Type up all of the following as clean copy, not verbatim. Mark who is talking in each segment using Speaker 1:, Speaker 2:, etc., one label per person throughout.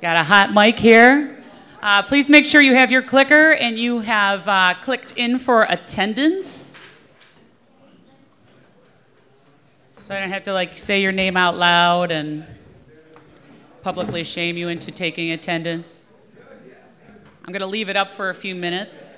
Speaker 1: Got a hot mic here. Please make sure you have your clicker and you have clicked in for attendance. So I don't have to like say your name out loud and publicly shame you into taking attendance. I'm going to leave it up for a few minutes.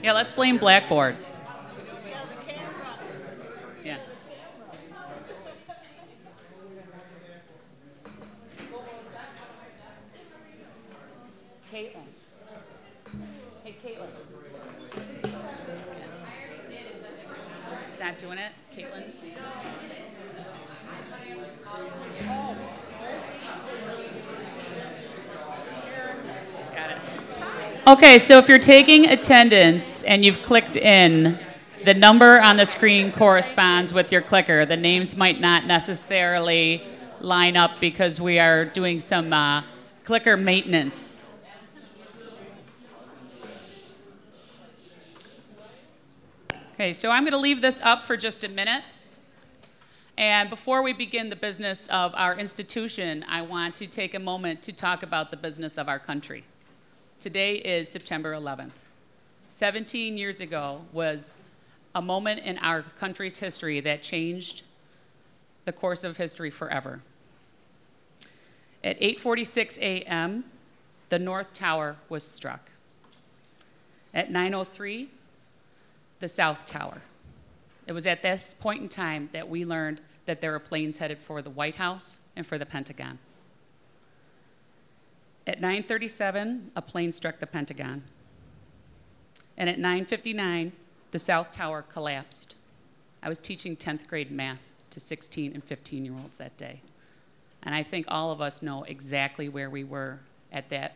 Speaker 1: Yeah, let's blame Blackboard. Yeah. Caitlin. Hey, Caitlin. Is that doing it? Caitlin's? Got it. Okay, so if you're taking attendance and you've clicked in, the number on the screen corresponds with your clicker. The names might not necessarily line up because we are doing some clicker maintenance. Okay, so I'm going to leave this up for just a minute. And before we begin the business of our institution, I want to take a moment to talk about the business of our country. Today is September 11th. 17 years ago was a moment in our country's history that changed the course of history forever. At 8:46 a.m., the North Tower was struck. At 9:03, the South Tower. It was at this point in time that we learned that there were planes headed for the White House and for the Pentagon. At 9:37, a plane struck the Pentagon. And at 9:59, the South Tower collapsed. I was teaching 10th grade math to 16 and 15-year-olds that day. And I think all of us know exactly where we were at that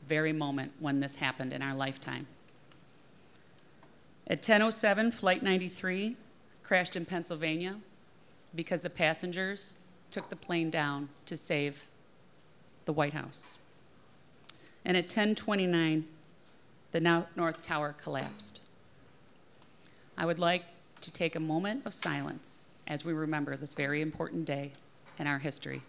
Speaker 1: very moment when this happened in our lifetime. At 10:07, Flight 93 crashed in Pennsylvania because the passengers took the plane down to save the White House. And at 10:29, the North Tower collapsed. I would like to take a moment of silence as we remember this very important day in our history.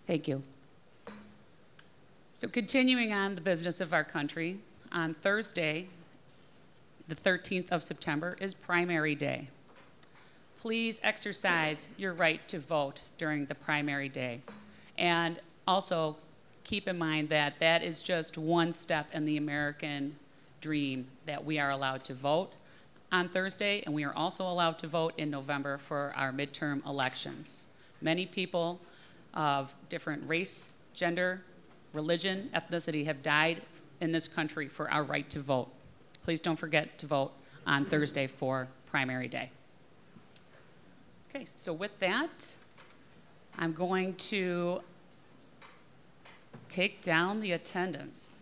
Speaker 1: Thank you. So continuing on the business of our country, on Thursday, the 13th of September, is primary day. Please exercise your right to vote during the primary day. And also keep in mind that that is just one step in the American dream, that we are allowed to vote on Thursday, and we are also allowed to vote in November for our midterm elections. Many people of different race, gender, religion, ethnicity have died in this country for our right to vote. Please don't forget to vote on Thursday for primary day. Okay, so with that, I'm going to take down the attendance.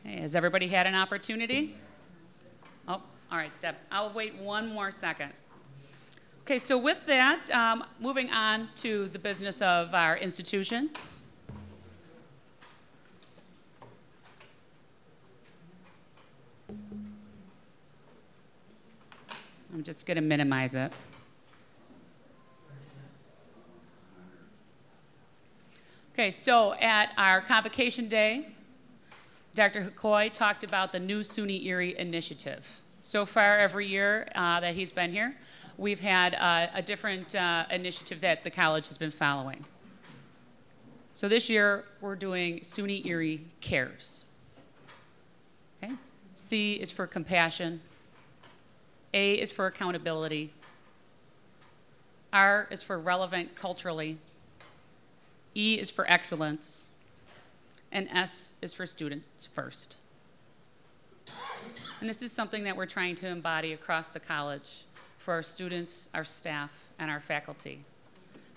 Speaker 1: Okay, has everybody had an opportunity? Oh, all right, Deb, I'll wait one more second. Okay, so with that, moving on to the business of our institution. I'm just going to minimize it. Okay, so at our convocation day, Dr. Hikoy talked about the new SUNY Erie initiative. So far, every year that he's been here, we've had a different initiative that the college has been following. So this year, we're doing SUNY Erie Cares. Okay? C is for compassion. A is for accountability. R is for relevant culturally. E is for excellence. And S is for students first. And this is something that we're trying to embody across the college for our students, our staff, and our faculty.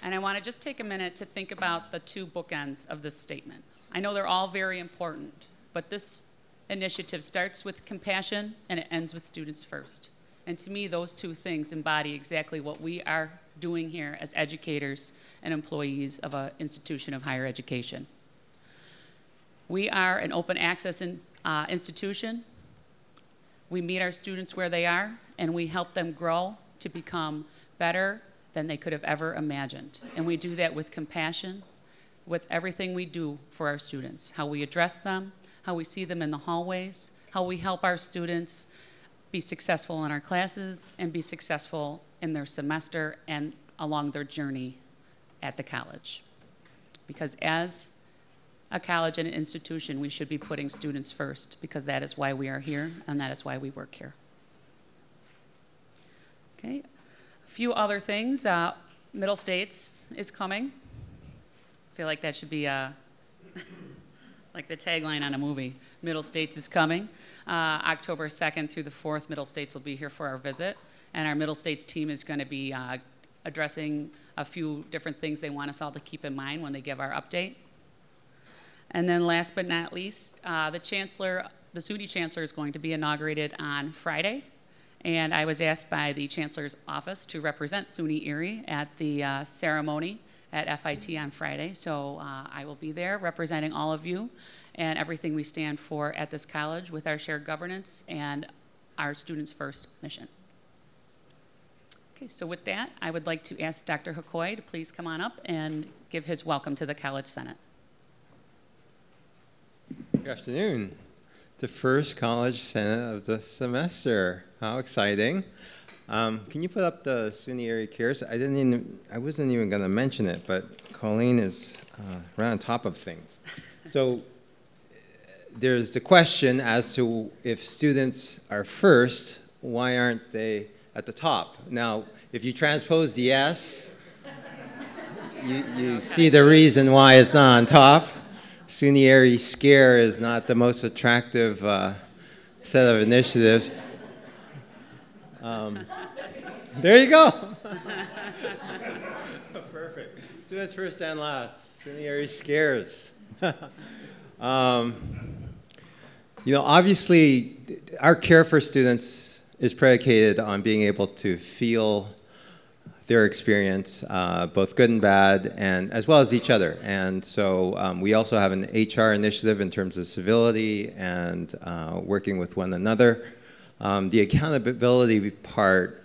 Speaker 1: And I want to just take a minute to think about the two bookends of this statement. I know they're all very important, but this initiative starts with compassion and it ends with students first. And to me, those two things embody exactly what we are doing here as educators and employees of an institution of higher education. We are an open access institution. We meet our students where they are, and we help them grow to become better than they could have ever imagined. And we do that with compassion, with everything we do for our students, how we address them, how we see them in the hallways, how we help our students be successful in our classes and be successful in their semester and along their journey at the college. Because as a college and an institution, we should be putting students first, because that is why we are here and that is why we work here. Okay, a few other things. Middle States is coming. I feel like that should be like the tagline on a movie. Middle States is coming. October 2nd through the 4th, Middle States will be here for our visit. And our Middle States team is going to be addressing a few different things they want us all to keep in mind when they give our update. And then last but not least, the SUNY Chancellor is going to be inaugurated on Friday. And I was asked by the Chancellor's office to represent SUNY Erie at the ceremony at FIT on Friday. So I will be there representing all of you and everything we stand for at this college with our shared governance and our Students First mission. Okay, so with that, I would like to ask Dr. Hikoy to please come on up and give his welcome to the College Senate.
Speaker 2: Good afternoon. The first College Senate of the semester. How exciting. Can you put up the SUNY Erie Cares? I wasn't even going to mention it, but Colleen is right on top of things. So there's the question as to if students are first, why aren't they at the top? Now, if you transpose the S, you see the reason why it's not on top. SUNY Erie Scare is not the most attractive set of initiatives. There you go. Perfect. Students first and last. SUNY Erie Scares. You know, obviously, our care for students is predicated on being able to feel their experience, both good and bad, and as well as each other. And so we also have an HR initiative in terms of civility and working with one another. The accountability part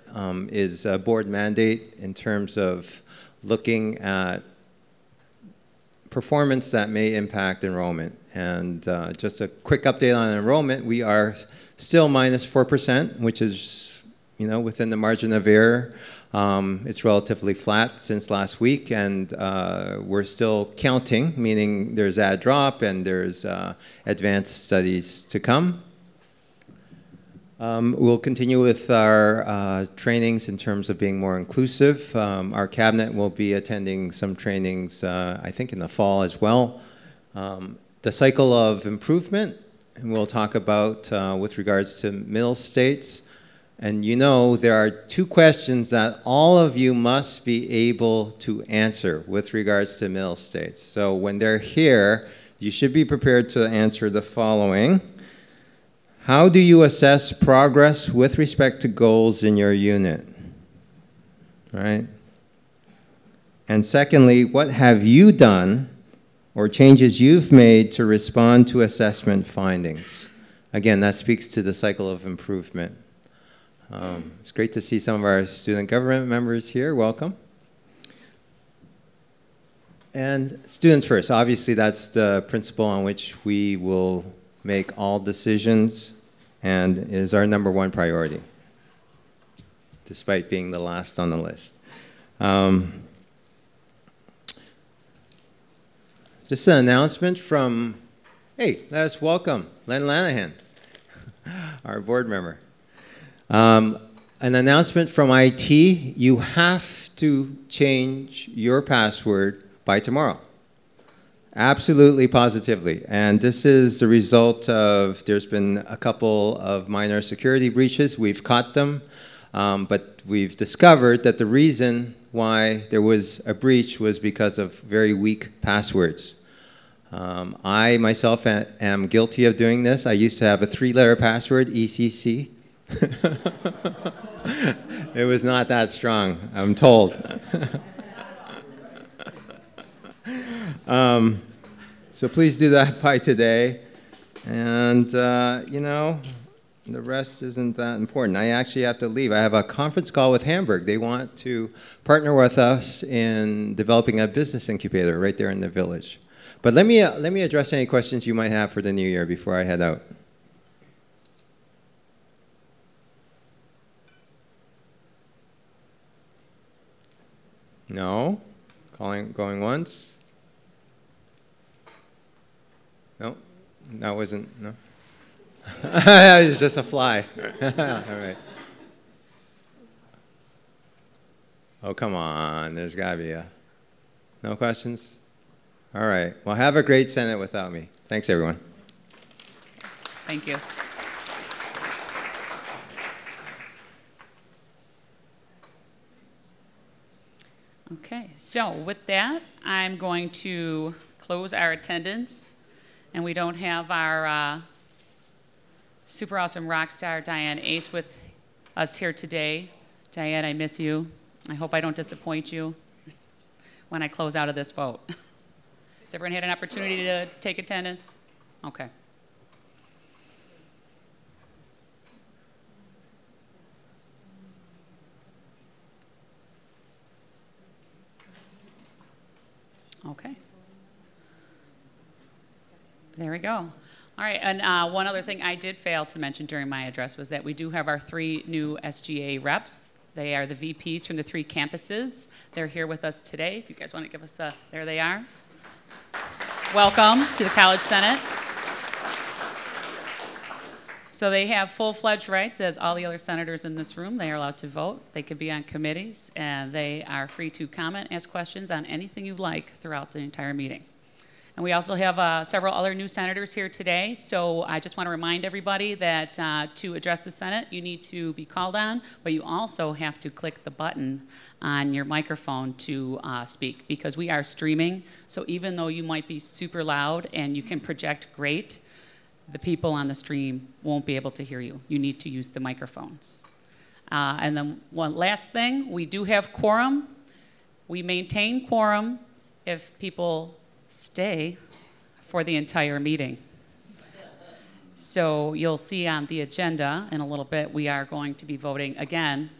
Speaker 2: is a board mandate in terms of looking at performance that may impact enrollment. And just a quick update on enrollment, we are still minus 4%, which is, you know, within the margin of error. It's relatively flat since last week, and we're still counting, meaning there's a drop and there's advanced studies to come. We'll continue with our trainings in terms of being more inclusive. Our cabinet will be attending some trainings, I think, in the fall as well. The cycle of improvement, and we'll talk about with regards to Middle States. And you know, there are two questions that all of you must be able to answer with regards to Middle States. So when they're here, you should be prepared to answer the following. How do you assess progress with respect to goals in your unit? All right. And secondly, what have you done or changes you've made to respond to assessment findings? Again, that speaks to the cycle of improvement. It's great to see some of our student government members here. Welcome. And students first. Obviously, that's the principle on which we will make all decisions and is our #1 priority, despite being the last on the list. Just an announcement from, hey, let's welcome Len Lanahan, our board member. An announcement from IT, you have to change your password by tomorrow. Absolutely, positively. And this is the result of, there's been a couple of minor security breaches. We've caught them, but we've discovered that the reason why there was a breach was because of very weak passwords. I myself am guilty of doing this. I used to have a 3-letter password, ECC. It was not that strong, I'm told. So please do that by today. And, you know, the rest isn't that important. I actually have to leave. I have a conference call with Hamburg. They want to partner with us in developing a business incubator right there in the village. But let me address any questions you might have for the new year before I head out. No? Going once? No? That wasn't, no? It was just a fly. All right. Oh, come on. There's got to be a... No questions? All right. Well, have a great Senate without me. Thanks, everyone.
Speaker 1: Thank you. Okay, so with that, I'm going to close our attendance, and we don't have our super awesome rock star Diane Ace with us here today. Diane, I miss you. I hope I don't disappoint you when I close out of this vote. Has everyone had an opportunity to take attendance? Okay. Okay. There we go. All right, and one other thing I did fail to mention during my address was that we do have our 3 new SGA reps. They are the VPs from the 3 campuses. They're here with us today. If you guys want to give us a, there they are. Welcome to the College Senate. So they have full-fledged rights as all the other senators in this room. They are allowed to vote. They could be on committees, and they are free to comment, ask questions on anything you like throughout the entire meeting. And we also have several other new senators here today. So I just want to remind everybody that to address the Senate, you need to be called on, but you also have to click the button on your microphone to speak, because we are streaming. So even though you might be super loud and you can project great, the people on the stream won't be able to hear you. You need to use the microphones. And then one last thing, we do have quorum. We maintain quorum if people stay for the entire meeting. So you'll see on the agenda in a little bit, we are going to be voting again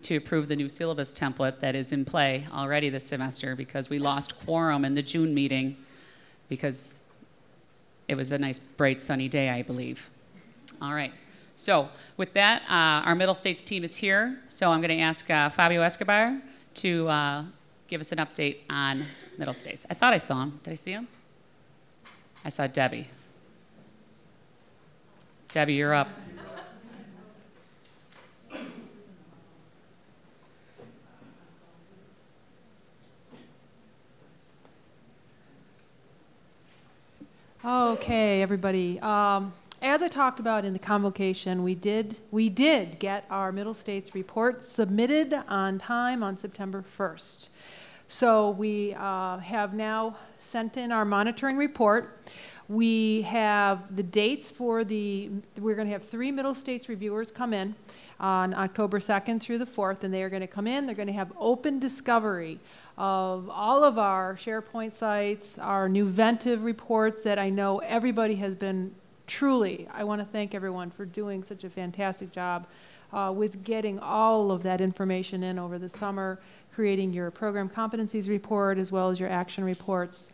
Speaker 1: to approve the new syllabus template that is in play already this semester, because we lost quorum in the June meeting because it was a nice, bright, sunny day, I believe. All right. So with that, our Middle States team is here. So I'm going to ask Fabio Escobar to give us an update on Middle States. I thought I saw him. Did I see him? I saw Debbie. Debbie, you're up.
Speaker 3: Okay, everybody. As I talked about in the convocation, we did get our Middle States report submitted on time on September 1st. So we have now sent in our monitoring report. We have the dates for we're going to have 3 Middle States reviewers come in on October 2nd through the 4th, and they are going to come in. They're going to have open discovery of all of our SharePoint sites, our new Ventive reports that I know everybody has been truly, I want to thank everyone for doing such a fantastic job with getting all of that information in over the summer, creating your program competencies report as well as your action reports.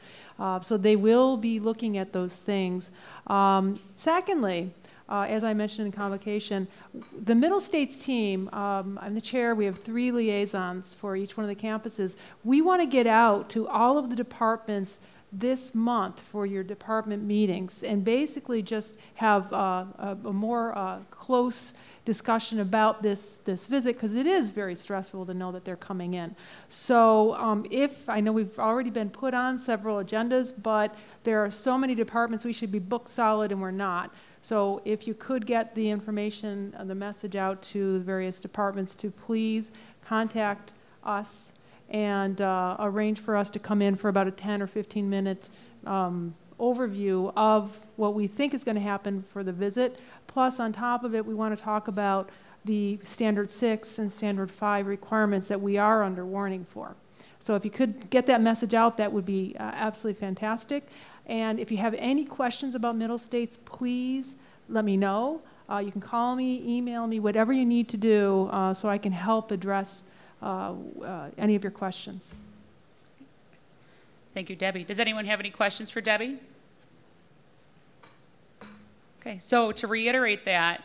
Speaker 3: So they will be looking at those things. Secondly, as I mentioned in convocation, the Middle States team, I'm the chair, we have 3 liaisons for each one of the campuses. We want to get out to all of the departments this month for your department meetings and basically just have a more close discussion about this visit, because it is very stressful to know that they're coming in. So I know we've already been put on several agendas, but there are so many departments we should be booked solid and we're not. So if you could get the information, the message out to the various departments to please contact us and arrange for us to come in for about a 10 or 15 minute overview of what we think is going to happen for the visit. Plus, on top of it, we want to talk about the Standard 6 and Standard 5 requirements that we are under warning for. So if you could get that message out, that would be absolutely fantastic. And if you have any questions about Middle States, please let me know. You can call me, email me, whatever you need to do so I can help address any of your questions.
Speaker 1: Thank you, Debbie. Does anyone have any questions for Debbie? Okay, so to reiterate that,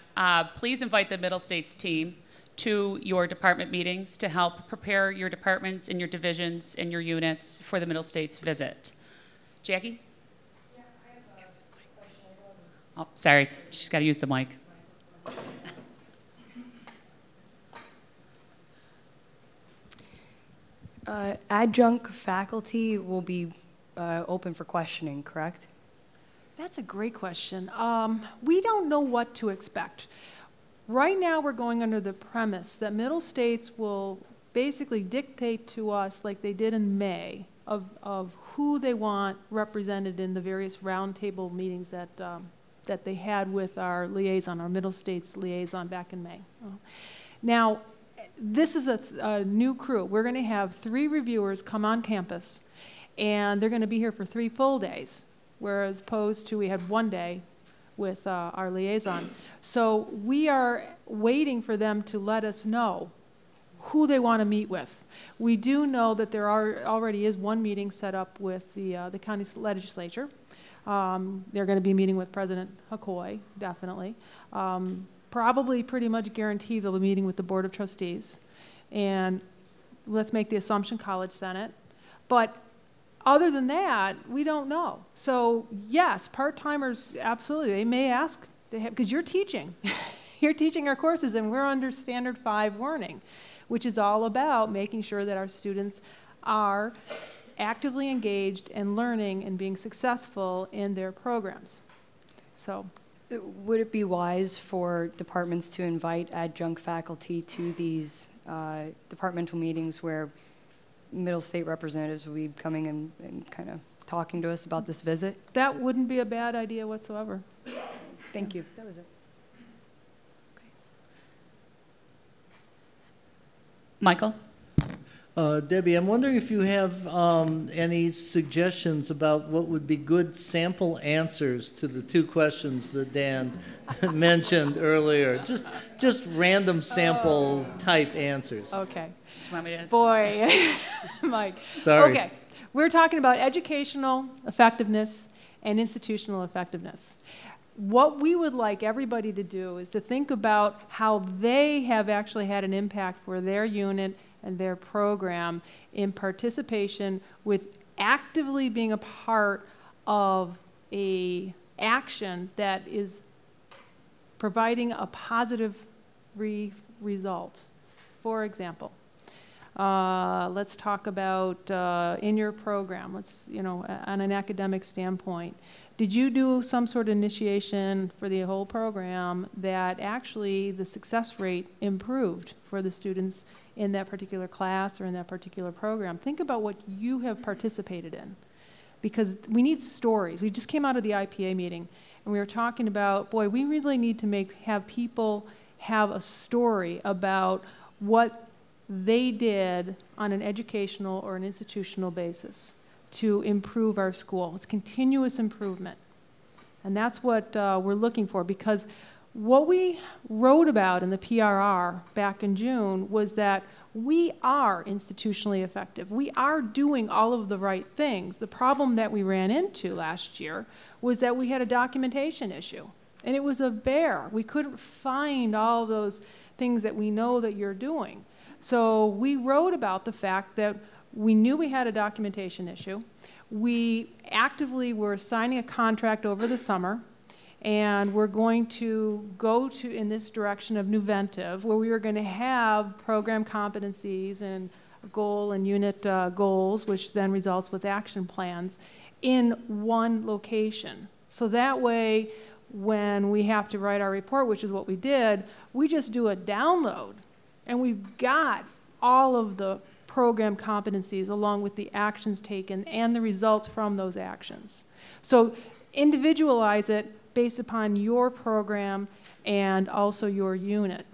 Speaker 1: please invite the Middle States team to your department meetings to help prepare your departments and your divisions and your units for the Middle States visit. Jackie?
Speaker 4: Yeah, I have a question.
Speaker 1: Oh, sorry, she's got to use the mic.
Speaker 4: Adjunct faculty will be open for questioning, correct?
Speaker 3: That's a great question. We don't know what to expect. Right now, we're going under the premise that Middle States will basically dictate to us, like they did in May, of who they want represented in the various roundtable meetings that that they had with our liaison, our Middle States liaison back in May. Now, this is a new crew. We're going to have 3 reviewers come on campus, and they're going to be here for 3 full days, whereas opposed to we had 1 day with our liaison. So we are waiting for them to let us know who they want to meet with. We do know that there already is 1 meeting set up with the county legislature. They're going to be meeting with President Hakoy, definitely. Probably pretty much guaranteed they'll be meeting with the Board of Trustees. And let's make the assumption College Senate. But other than that, we don't know. So yes, part-timers, absolutely. They may ask, because you're teaching. You're teaching our courses, and we're under Standard 5 warning, which is all about making sure that our students are actively engaged and learning and being successful in their programs. So,
Speaker 4: would it be wise for departments to invite adjunct faculty to these departmental meetings where Middle State representatives will be coming and kind of talking to us about this visit?
Speaker 3: that wouldn't be a bad idea whatsoever.
Speaker 4: Thank you. That was it.
Speaker 1: Michael?
Speaker 5: Debbie, I'm wondering if you have any suggestions about what would be good sample answers to the 2 questions that Dan mentioned earlier. Just random sample type answers.
Speaker 3: Okay.
Speaker 1: Do you want me to?
Speaker 3: Boy, Mike.
Speaker 5: Sorry.
Speaker 3: Okay. We're talking about educational effectiveness and institutional effectiveness. What we would like everybody to do is to think about how they have actually had an impact for their unit and their program in participation with actively being a part of a action that is providing a positive result. For example, let's talk about in your program, on an academic standpoint. Did you do some sort of initiation for the whole program that actually the success rate improved for the students in that particular class or in that particular program? Think about what you have participated in, because we need stories. We just came out of the IPA meeting, and we were talking about, boy, we really need to have people have a story about what they did on an educational or an institutional basis to improve our school. It's continuous improvement. And that's what we're looking for, because what we wrote about in the PRR back in June was that we are institutionally effective. We are doing all of the right things. The problem that we ran into last year was that we had a documentation issue. And it was a bear. We couldn't find all those things that we know that you're doing. So we wrote about the fact that we knew we had a documentation issue. We actively were signing a contract over the summer, and we're going to go in this direction of Nuventive, where we were going to have program competencies and goal and unit goals, which then results with action plans, in one location. So that way, when we have to write our report, which is what we did, we just do a download, and we've got all of the program competencies along with the actions taken and the results from those actions. So individualize it based upon your program and also your unit.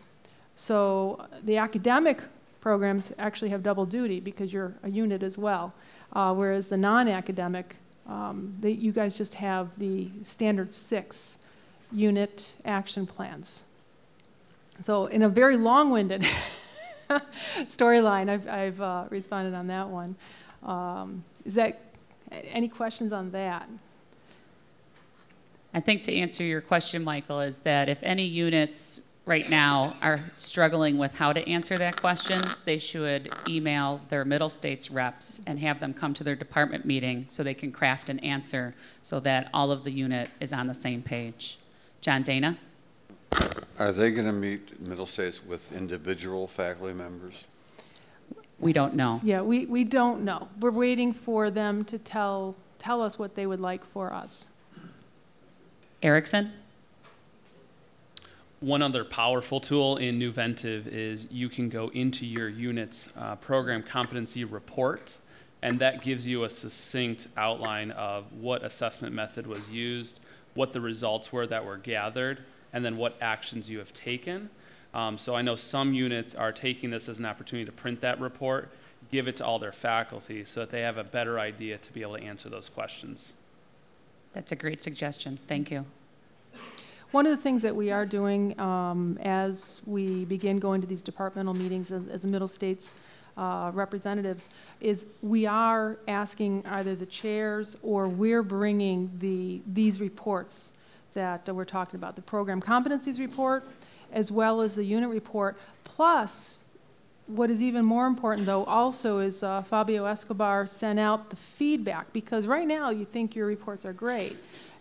Speaker 3: So the academic programs actually have double duty because you're a unit as well, whereas the non-academic, you guys just have the standard 6 unit action plans. So in a very long-winded storyline, I've responded on that one. Is that any questions on that?
Speaker 1: I think to answer your question, Michael, is that if any units right now are struggling with how to answer that question, they should email their Middle States reps and have them come to their department meeting so they can craft an answer so that all of the unit is on the same page. John Dana?
Speaker 6: Are they going to meet Middle States with individual faculty members?
Speaker 1: We don't know.
Speaker 3: Yeah, we don't know. We're waiting for them to tell us what they would like for us.
Speaker 1: Erickson?
Speaker 7: One other powerful tool in Nuventive is you can go into your unit's program competency report, and that gives you a succinct outline of what assessment method was used, what the results were that were gathered, and then what actions you have taken. So I know some units are taking this as an opportunity to print that report, give it to all their faculty so that they have a better idea to be able to answer those questions.
Speaker 1: That's a great suggestion. Thank you.
Speaker 3: One of the things that we are doing as we begin going to these departmental meetings as Middle States representatives is we are asking either the chairs or we're bringing these reports that we're talking about, the program competencies report as well as the unit report, plus what is even more important though also is Fabio Escobar sent out the feedback, because right now you think your reports are great.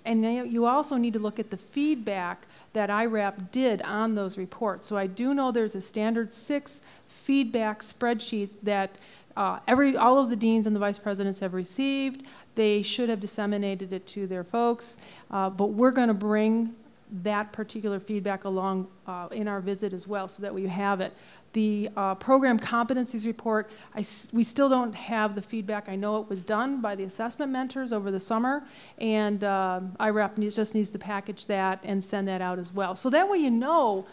Speaker 3: And you also need to look at the feedback that IRAP did on those reports. So I do know there's a standard 6 feedback spreadsheet that all of the deans and the vice presidents have received. They should have disseminated it to their folks, but we're going to bring that particular feedback along in our visit as well so that we have it. The program competencies report, we still don't have the feedback. I know it was done by the assessment mentors over the summer, and IRAP just needs to package that and send that out as well. So that way you know,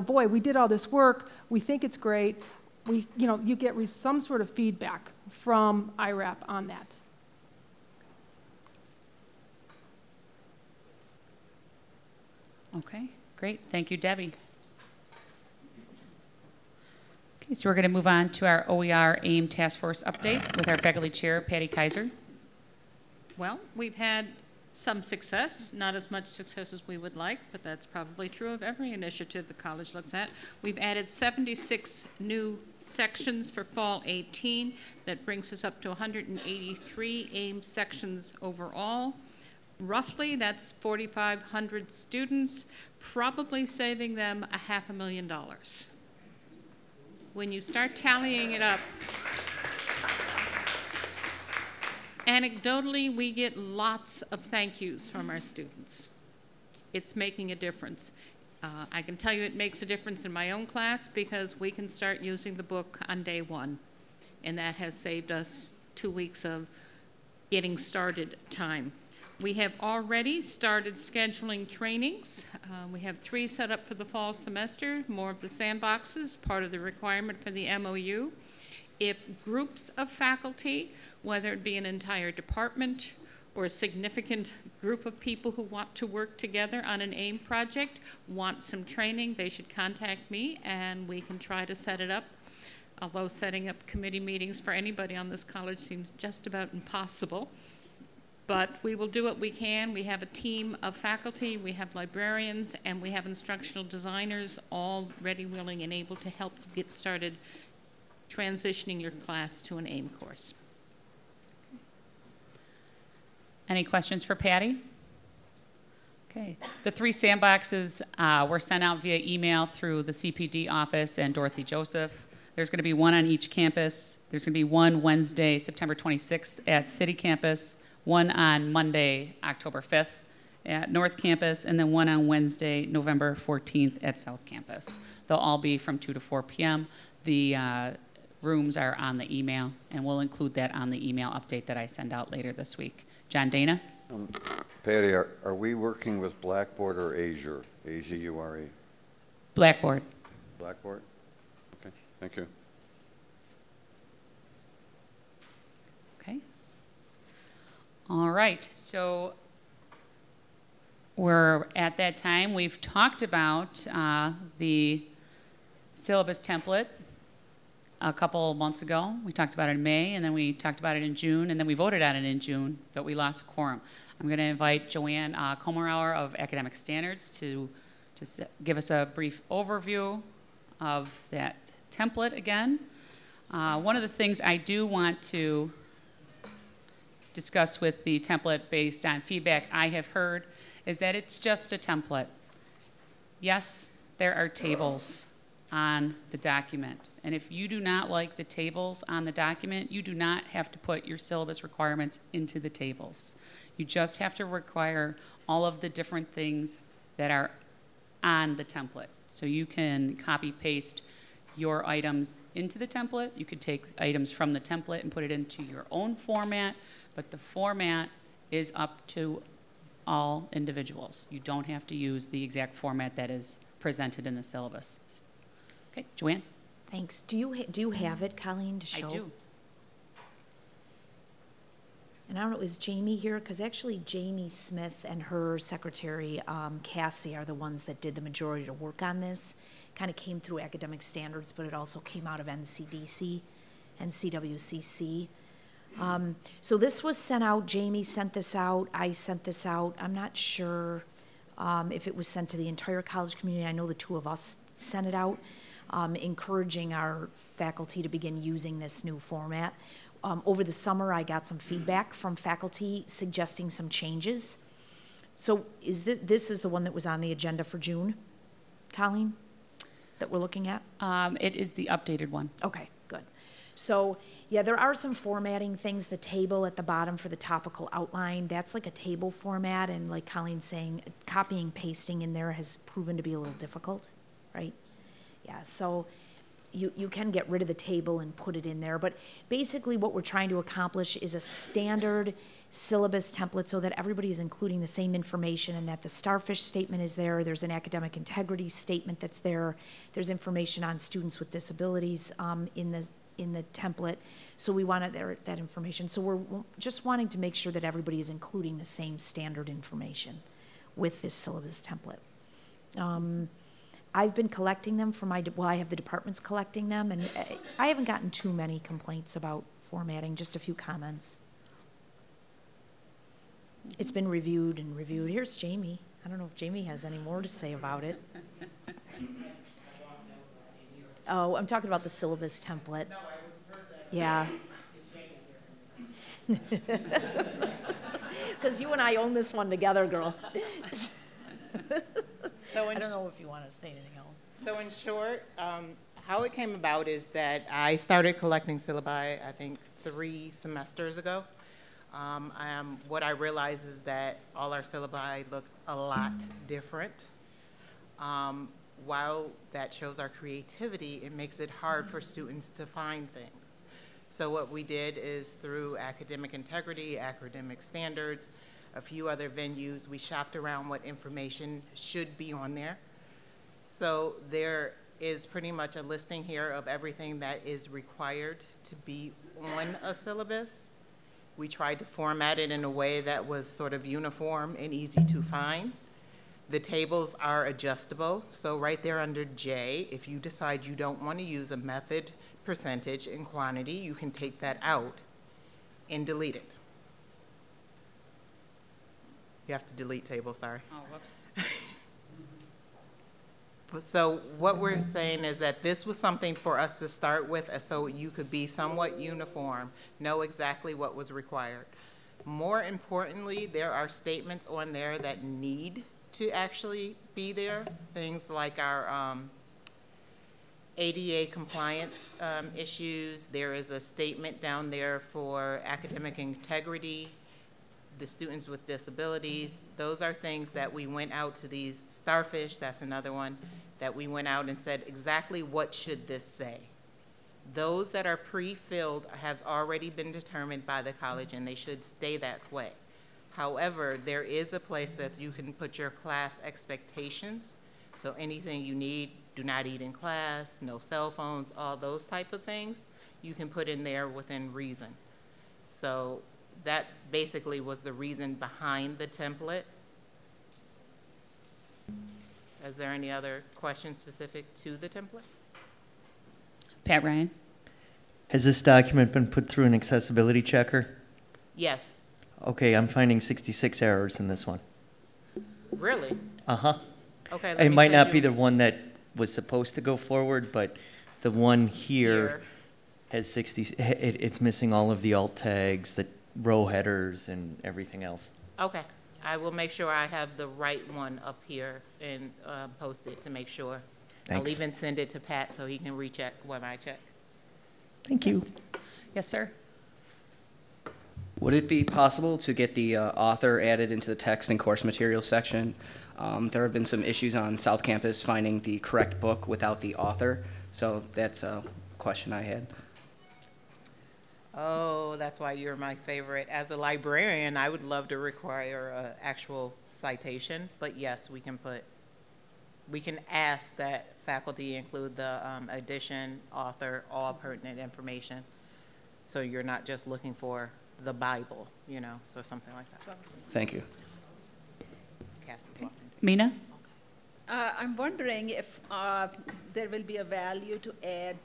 Speaker 3: boy, we did all this work. We think it's great. You get some sort of feedback from IRAP on that.
Speaker 1: Okay, great. Thank you, Debbie. Okay, so we're going to move on to our OER AIM Task Force update with our faculty chair, Patty Kaiser.
Speaker 8: Well, we've had some success, not as much success as we would like, but that's probably true of every initiative the college looks at. We've added 76 new sections for fall 18. That brings us up to 183 AIM sections overall. Roughly, that's 4,500 students, probably saving them $500,000. When you start tallying it up, anecdotally, we get lots of thank yous from our students. It's making a difference. I can tell you it makes a difference in my own class because we can start using the book on day 1, and that has saved us 2 weeks of getting started time. We have already started scheduling trainings. We have 3 set up for the fall semester, more of the sandboxes, part of the requirement for the MOU. If groups of faculty, whether it be an entire department or a significant group of people who want to work together on an AIM project, want some training, they should contact me and we can try to set it up. Although setting up committee meetings for anybody on this college seems just about impossible. But we will do what we can. We have a team of faculty, we have librarians, and we have instructional designers all ready, willing, and able to help you get started transitioning your class to an AIM course.
Speaker 1: Any questions for Patty? Okay. The 3 sandboxes were sent out via email through the CPD office and Dorothy Joseph. There's going to be one on each campus. There's going to be one Wednesday, September 26th at City Campus, one on Monday, October 5th at North Campus, and then one on Wednesday, November 14th at South Campus. They'll all be from 2 to 4 p.m. The rooms are on the email, and we'll include that on the email update that I send out later this week. John Dana?
Speaker 6: Patty, are we working with Blackboard or Azure? A-Z-U-R-E?
Speaker 1: Blackboard.
Speaker 6: Blackboard? Okay, thank you.
Speaker 1: Okay. All right, so we're at that time. We've talked about the syllabus template a couple months ago. We talked about it in May, and then we talked about it in June, and then we voted on it in June, but we lost quorum. I'm going to invite Joanne Komarauer of Academic Standards to just give us a brief overview of that template again. One of the things I do want to discuss with the template based on feedback I have heard is that it's just a template. Yes, there are tables on the document. And if you do not like the tables on the document, you do not have to put your syllabus requirements into the tables. You just have to require all of the different things that are on the template. So you can copy paste your items into the template. You could take items from the template and put it into your own format, but the format is up to all individuals. You don't have to use the exact format that is presented in the syllabus. Okay, Joanne?
Speaker 9: Thanks. Do you have it, Colleen, to show?
Speaker 1: I do.
Speaker 9: And I don't know, is Jamie here? Because actually Jamie Smith and her secretary, Cassie, are the ones that did the majority of work on this. Kind of came through Academic Standards, but it also came out of NCDC and CWCC. So this was sent out. Jamie sent this out. I sent this out. I'm not sure if it was sent to the entire college community. I know the two of us sent it out, encouraging our faculty to begin using this new format. Over the summer, I got some feedback from faculty suggesting some changes. So is this is the one that was on the agenda for June, Colleen, that we're looking at?
Speaker 1: It is the updated one.
Speaker 9: Okay, good. So yeah, there are some formatting things. The table at the bottom for the topical outline, that's like a table format, and like Colleen's saying, copying, pasting in there has proven to be a little difficult, right? Yeah, so you can get rid of the table and put it in there, but basically what we're trying to accomplish is a standard syllabus template so that everybody is including the same information, and that the Starfish statement is there. There's an academic integrity statement that's there. There's information on students with disabilities in the template. So we wanted that information. So we're just wanting to make sure that everybody is including the same standard information with this syllabus template. I've been collecting them for I have the departments collecting them, and I haven't gotten too many complaints about formatting, just a few comments. It's been reviewed and reviewed. Here's Jamie. I don't know if Jamie has any more to say about it. Oh, I'm talking about the syllabus template. No, I heard that. Yeah. Because you and I own this one together, girl.
Speaker 10: So
Speaker 9: I don't know if you want to say anything else.
Speaker 10: So in short, how it came about is that I started collecting syllabi, I think, 3 semesters ago. What I realized is that all our syllabi look a lot different. While that shows our creativity, it makes it hard for students to find things. So what we did is, through Academic Integrity, Academic Standards, a few other venues, we shopped around what information should be on there. So there is pretty much a listing here of everything that is required to be on a syllabus. We tried to format it in a way that was sort of uniform and easy to find. The tables are adjustable, so right there under J, if you decide you don't want to use a method, percentage, and quantity, you can take that out and delete it. You have to delete table, sorry.
Speaker 1: Oh, whoops.
Speaker 10: So what we're saying is that this was something for us to start with so you could be somewhat uniform, know exactly what was required. More importantly, there are statements on there that need to actually be there. Things like our ADA compliance issues. There is a statement down there for academic integrity, the students with disabilities. Those are things that we went out to these Starfish, that's another one, that we went out and said exactly what should this say. Those that are pre-filled have already been determined by the college and they should stay that way. However, there is a place that you can put your class expectations. So anything you need, do not eat in class, no cell phones, all those type of things, you can put in there within reason. So that basically was the reason behind the template. Is there any other questions specific to the template?
Speaker 1: Pat Ryan?
Speaker 11: Has this document been put through an accessibility checker?
Speaker 10: Yes.
Speaker 11: Okay, I'm finding 66 errors in this one.
Speaker 10: Really?
Speaker 11: Uh-huh.
Speaker 10: Okay.
Speaker 11: It might not be the one that was supposed to go forward, but the one here has 60, it's missing all of the alt tags, the row headers, and everything else.
Speaker 10: Okay. I will make sure I have the right one up here and post it to make sure.
Speaker 11: Thanks.
Speaker 10: I'll even send it to Pat so he can recheck when I check.
Speaker 11: Thank you.
Speaker 1: Yes, sir.
Speaker 12: Would it be possible to get the author added into the text and course materials section? There have been some issues on South Campus finding the correct book without the author, so that's a question I had.
Speaker 10: Oh, that's why you're my favorite. As a librarian, I would love to require an actual citation, but yes, we can ask that faculty include the edition, author, all pertinent information. So you're not just looking for the Bible, you know, so something like that.
Speaker 12: Thank you.
Speaker 10: Okay.
Speaker 1: Mina?
Speaker 13: I'm wondering if there will be a value to add,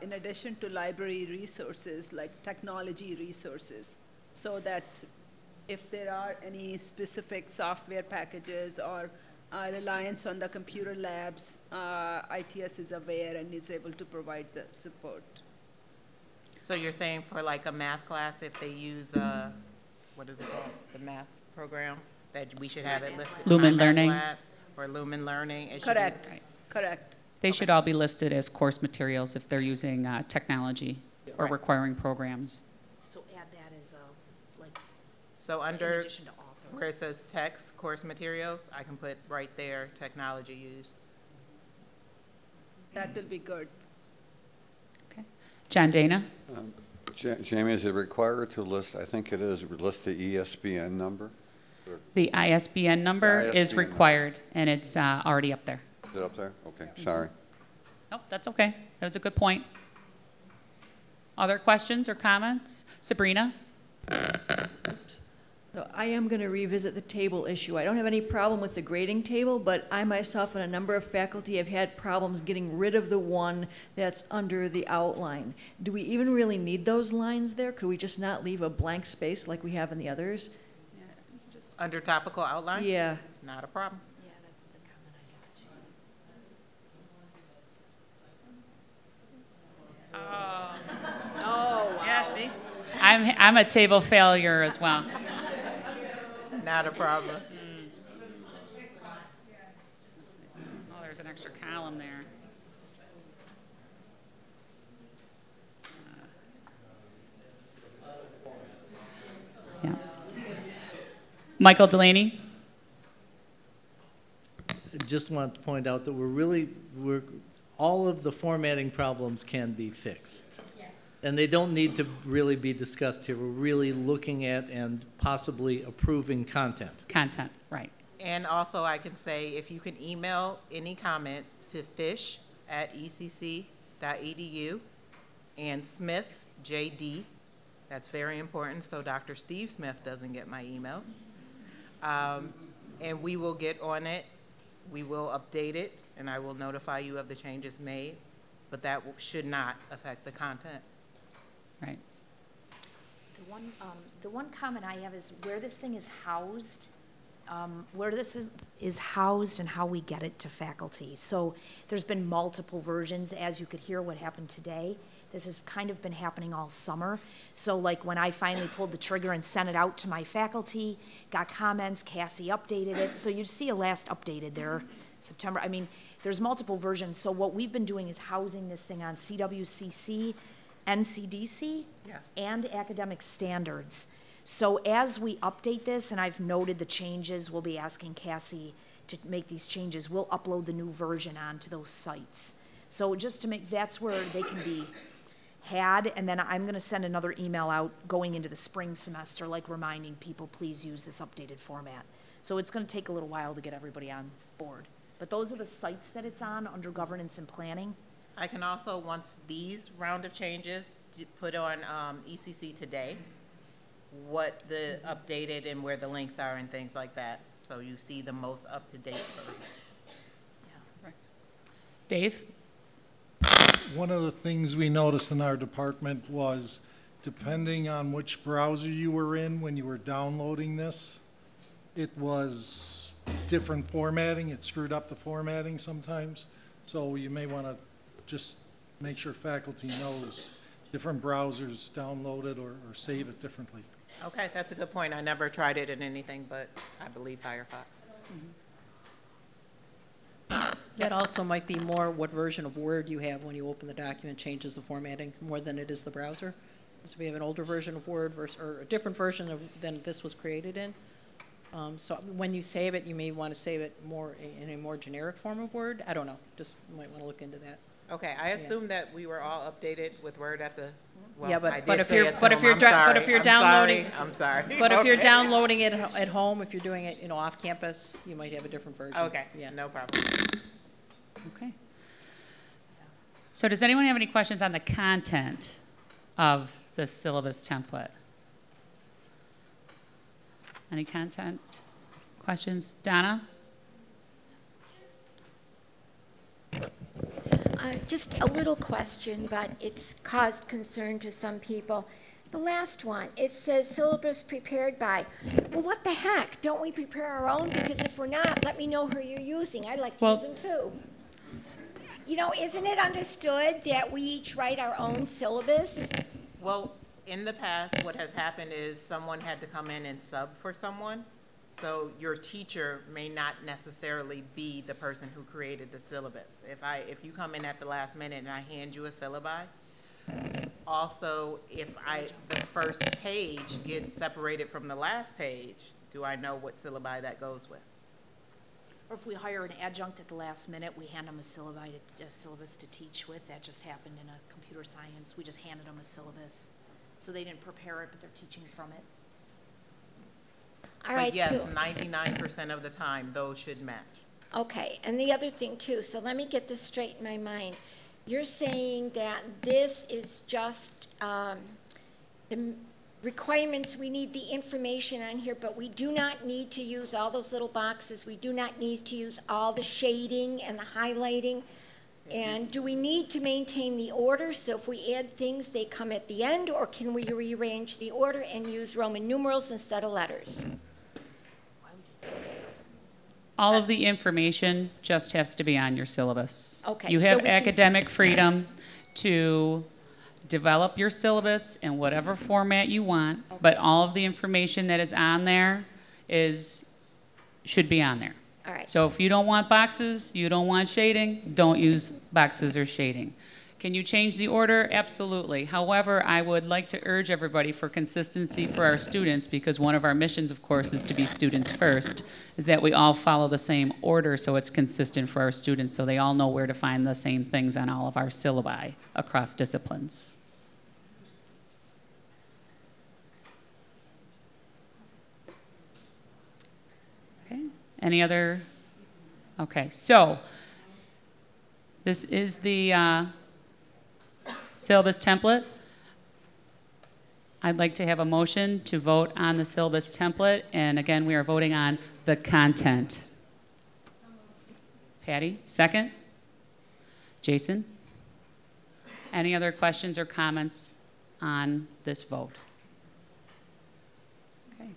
Speaker 13: in addition to library resources, like technology resources, so that if there are any specific software packages or reliance on the computer labs, ITS is aware and is able to provide the support.
Speaker 10: So you're saying for like a math class, if they use, what is it called, the math program, that we should have it listed?
Speaker 1: Lumen Learning.
Speaker 10: Or Lumen Learning.
Speaker 13: Correct, correct.
Speaker 1: They should all be listed as course materials if they're using technology or requiring programs.
Speaker 9: So add that as like.
Speaker 10: So
Speaker 9: in
Speaker 10: under
Speaker 9: addition to author.
Speaker 10: where it says text, course materials, I can put right there, technology use.
Speaker 13: That will be good.
Speaker 1: Okay. John Dana?
Speaker 6: Jamie, is it required to list, I think it is, list the ESPN number?
Speaker 1: The ISBN number is required, and it's already up there.
Speaker 6: Is it up there? Okay, sorry.
Speaker 1: Nope, that's okay. That was a good point. Other questions or comments? Sabrina?
Speaker 14: So I am going to revisit the table issue. I don't have any problem with the grading table, but I myself and a number of faculty have had problems getting rid of the one that's under the outline. Do we even really need those lines there? Could we just not leave a blank space like we have in the others?
Speaker 10: Under topical outline?
Speaker 14: Yeah.
Speaker 10: Not a problem.
Speaker 9: Yeah, that's a good comment I got.
Speaker 1: Oh, wow. Yeah, see? I'm a table failure as well.
Speaker 10: Not a problem.
Speaker 1: Oh, there's an extra column there. Yeah. Michael Delaney?
Speaker 5: I just want to point out that we're all of the formatting problems can be fixed. Yes. And they don't need to really be discussed here. We're really looking at and possibly approving content.
Speaker 1: Content, right.
Speaker 10: And also I can say, if you can email any comments to fish@ecc.edu and Smith, JD, that's very important, so Dr. Steve Smith doesn't get my emails. And we will get on it, we will update it, and I will notify you of the changes made, but that should not affect the content.
Speaker 1: Right.
Speaker 9: The one comment I have is where this thing is housed, where this is housed and how we get it to faculty. So there's been multiple versions, as you could hear what happened today. This has kind of been happening all summer. So like when I finally pulled the trigger and sent it out to my faculty, got comments, Cassie updated it. So you see a last updated there, September. I mean, there's multiple versions. So what we've been doing is housing this thing on CWCC, NCDC,
Speaker 10: yes,
Speaker 9: and academic standards. So as we update this, and I've noted the changes, we'll be asking Cassie to make these changes. We'll upload the new version onto those sites. So just to make, that's where they can be had, and then I'm gonna send another email out going into the spring semester, like reminding people, please use this updated format. So it's gonna take a little while to get everybody on board. But those are the sites that it's on under governance and planning.
Speaker 10: I can also, once these round of changes, put on ECC Today, what the updated and where the links are and things like that. So you see the most up-to-date version.
Speaker 1: Yeah, correct. Dave?
Speaker 15: One of the things we noticed in our department was, depending on which browser you were in when you were downloading this, it was different formatting. It screwed up the formatting sometimes. So you may want to just make sure faculty knows different browsers download it or save it differently.
Speaker 10: Okay, that's a good point. I never tried it in anything but, I believe, Firefox.
Speaker 16: That also might be more what version of Word you have when you open the document changes the formatting more than it is the browser. So we have an older version of Word versus, or a different version of than this was created in. So when you save it, you may want to save it more in a more generic form of Word. I don't know. Just might want to look into that.
Speaker 10: Okay, I assume that we were all updated with Word at the. Well,
Speaker 16: yeah,
Speaker 10: but
Speaker 16: if you're downloading,
Speaker 10: I'm sorry.
Speaker 16: But if you're downloading it at home, if you're doing it, off campus, you might have a different version.
Speaker 10: Okay, yeah, no problem.
Speaker 1: Okay. So does anyone have any questions on the content of the syllabus template? Any content questions? Donna?
Speaker 17: Just a little question, but it's caused concern to some people. The last one, it says syllabus prepared by. Well, what the heck? Don't we prepare our own? Because if we're not, let me know who you're using. I'd like to use them too. You know, isn't it understood that we each write our own syllabus?
Speaker 10: Well, in the past, what has happened is someone had to come in and sub for someone. So your teacher may not necessarily be the person who created the syllabus. If you come in at the last minute and I hand you a syllabi, also if the first page gets separated from the last page, do I know what syllabi that goes with?
Speaker 9: Or if we hire an adjunct at the last minute, we hand them a syllabus to teach with. That just happened in a computer science. We just handed them a syllabus. So they didn't prepare it, but they're teaching from it.
Speaker 17: All right,
Speaker 10: but yes, 99% of the time, those should match.
Speaker 17: Okay, and the other thing too, so let me get this straight in my mind. You're saying that this is just the requirements, we need the information on here, but we do not need to use all those little boxes. We do not need to use all the shading and the highlighting. And do we need to maintain the order? So if we add things, they come at the end, or can we rearrange the order and use Roman numerals instead of letters?
Speaker 1: All of the information just has to be on your syllabus.
Speaker 17: Okay.
Speaker 1: You have academic freedom to develop your syllabus in whatever format you want, but all of the information that is on there should be on there.
Speaker 17: All right.
Speaker 1: So if you don't want boxes, you don't want shading, don't use boxes or shading. Can you change the order? Absolutely. However, I would like to urge everybody for consistency for our students, because one of our missions, of course, is to be students first, is that we all follow the same order so it's consistent for our students, so they all know where to find the same things on all of our syllabi across disciplines. Okay. Any other? Okay, so this is the syllabus template. I'd like to have a motion to vote on the syllabus template, and again, we are voting on the content. Patty, second? Jason? Any other questions or comments on this vote? Okay.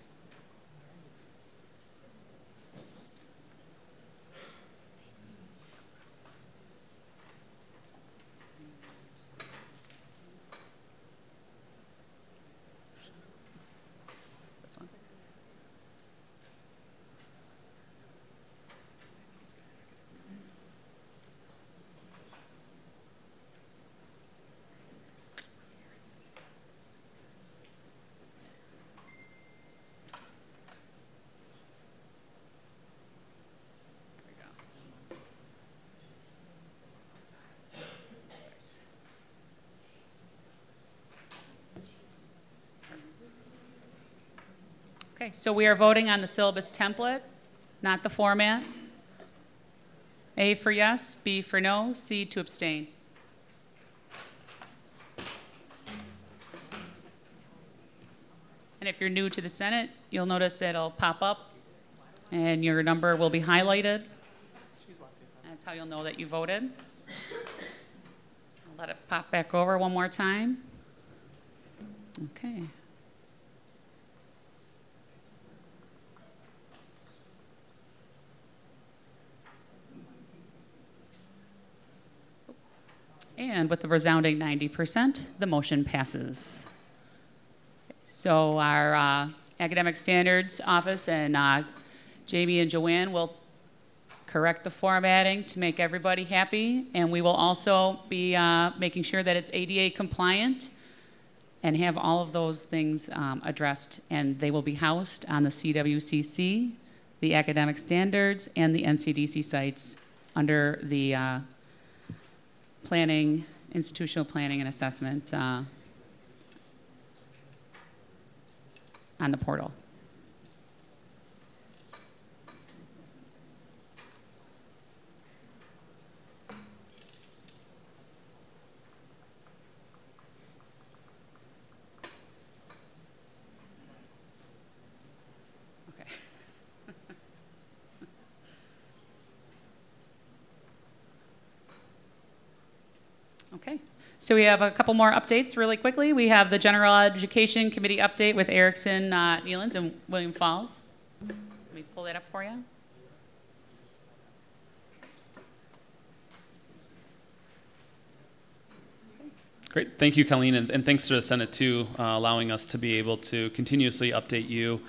Speaker 1: Okay, so we are voting on the syllabus template, not the format. A for yes, B for no, C to abstain. And if you're new to the Senate, you'll notice that it'll pop up and your number will be highlighted. That's how you'll know that you voted. I'll let it pop back over one more time. Okay. And with the resounding 90%, the motion passes. So our Academic Standards Office and Jamie and Joanne will correct the formatting to make everybody happy, and we will also be making sure that it's ADA compliant and have all of those things addressed, and they will be housed on the CWCC, the Academic Standards, and the NCDC sites under the planning, institutional planning and assessment on the portal. Okay, so we have a couple more updates really quickly. We have the General Education Committee update with Erickson, Neelands, and William Falls. Let me pull that up for you.
Speaker 7: Great. Thank you, Colleen, and thanks to the Senate, too, allowing us to be able to continuously update you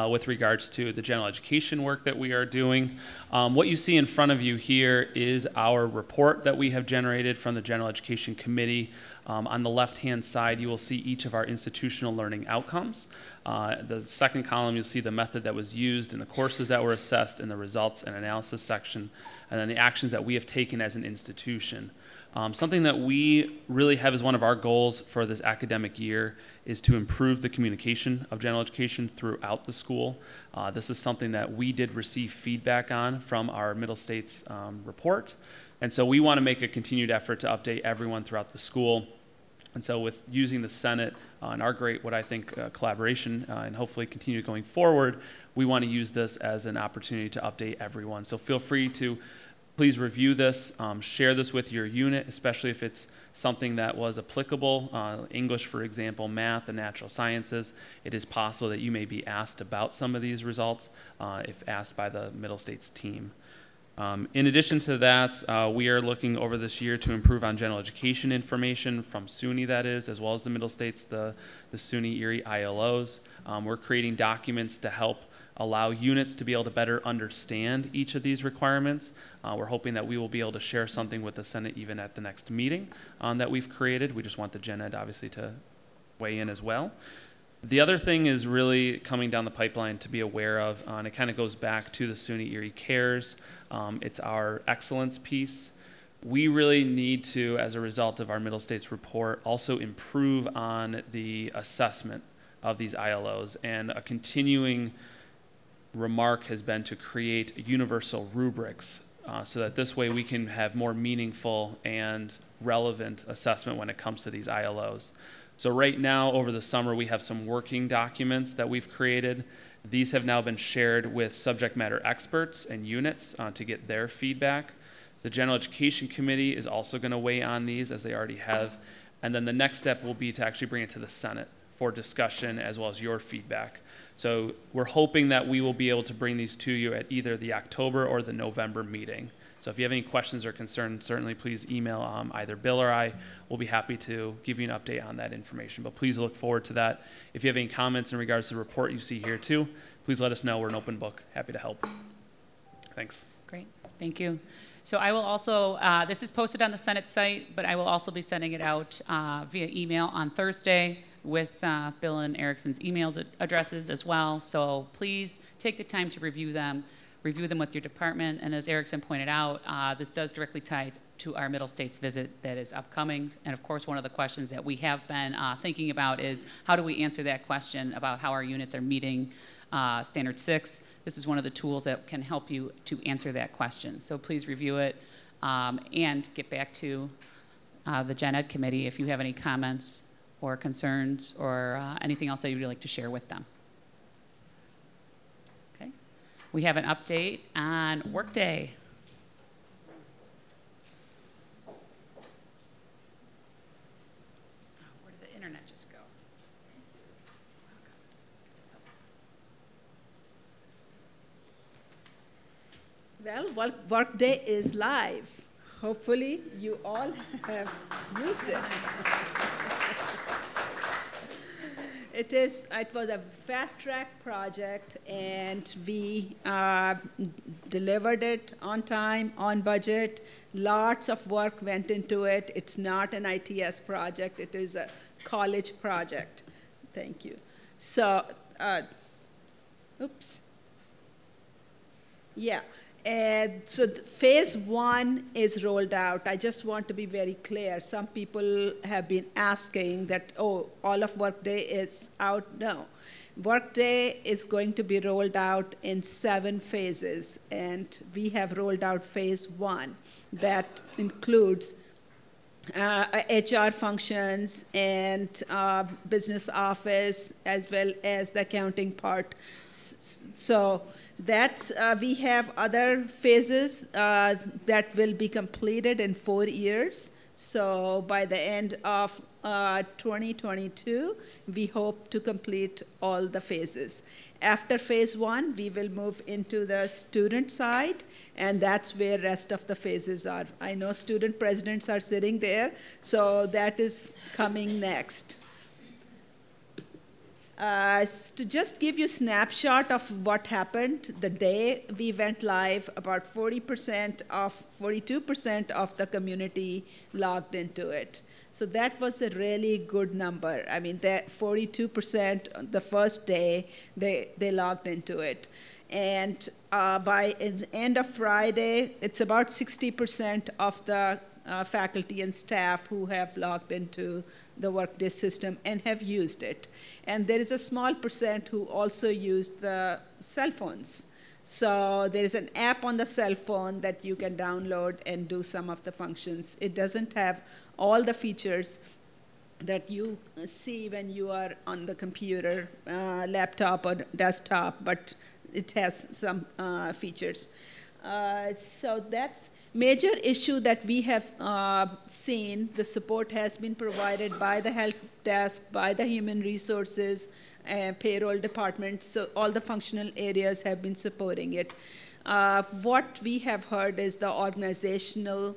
Speaker 7: with regards to the general education work that we are doing. What you see in front of you here is our report that we have generated from the General Education Committee. On the left-hand side, you will see each of our institutional learning outcomes. The second column, you'll see the method that was used and the courses that were assessed in the results and analysis section, and then the actions that we have taken as an institution. Something that we really have as one of our goals for this academic year is to improve the communication of general education throughout the school. This is something that we did receive feedback on from our Middle States report. And so we want to make a continued effort to update everyone throughout the school. And so with using the Senate and our great, what I think, collaboration and hopefully continue going forward, we want to use this as an opportunity to update everyone. So feel free to please review this, share this with your unit, especially if it's something that was applicable. English, for example, math and natural sciences. It is possible that you may be asked about some of these results if asked by the Middle States team. In addition to that, we are looking over this year to improve on general education information from SUNY, that is, as well as the Middle States, the SUNY Erie ILOs. We're creating documents to help allow units to be able to better understand each of these requirements. We're hoping that we will be able to share something with the Senate even at the next meeting that we've created. We just want the Gen Ed obviously to weigh in as well. The other thing is really coming down the pipeline to be aware of, and it kind of goes back to the SUNY Erie Cares. It's our excellence piece. We really need to, as a result of our Middle States report, also improve on the assessment of these ILOs, and a continuing remark has been to create universal rubrics so that this way we can have more meaningful and relevant assessment when it comes to these ILOs. So right now, over the summer, we have some working documents that we've created. These have now been shared with subject matter experts and units to get their feedback. The General Education Committee is also going to weigh on these, as they already have. And then the next step will be to actually bring it to the Senate for discussion as well as your feedback. So we're hoping that we will be able to bring these to you at either the October or the November meeting. So if you have any questions or concerns, certainly please email either Bill or I. We'll be happy to give you an update on that information. But please look forward to that. If you have any comments in regards to the report you see here too, please let us know. We're an open book. Happy to help. Thanks.
Speaker 1: Great. Thank you. So I will also, this is posted on the Senate site, but I will also be sending it out via email on Thursday with Bill and Erickson's emails addresses as well. So please take the time to review them. review them with your department, and as Erickson pointed out, this does directly tie to our Middle States visit that is upcoming. And of course, one of the questions that we have been thinking about is how do we answer that question about how our units are meeting Standard 6. This is one of the tools that can help you to answer that question. So please review it and get back to the Gen Ed committee if you have any comments or concerns or anything else that you'd like to share with them. Okay. We have an update on Workday. Where did the internet just go?
Speaker 13: Well, Workday is live. Hopefully, you all have used it. It was a fast-track project, and we delivered it on time, on budget. Lots of work went into it. It's not an ITS project. It is a college project. Thank you. So, oops. Yeah. So phase 1 is rolled out. I just want to be very clear. Some people have been asking that, oh, all of Workday is out. No. Workday is going to be rolled out in 7 phases, and we have rolled out phase 1. That includes HR functions and business office, as well as the accounting part. So that's, we have other phases that will be completed in 4 years. So by the end of 2022, we hope to complete all the phases. After phase 1, we will move into the student side, and that's where rest of the phases are. I know student presidents are sitting there, so that is coming next. To just give you a snapshot of what happened the day we went live, about 42% of the community logged into it. So that was a really good number. I mean, that 42% the first day, they logged into it. And by the end of Friday, it's about 60% of the faculty and staff who have logged into the Workday system and have used it. And there is a small percent who also use the cell phones. So there is an app on the cell phone that you can download and do some of the functions. It doesn't have all the features that you see when you are on the computer, laptop or desktop, but it has some features. So that's major issue that we have seen. The support has been provided by the help desk, by the human resources, payroll department, so all the functional areas have been supporting it. What we have heard is the organizational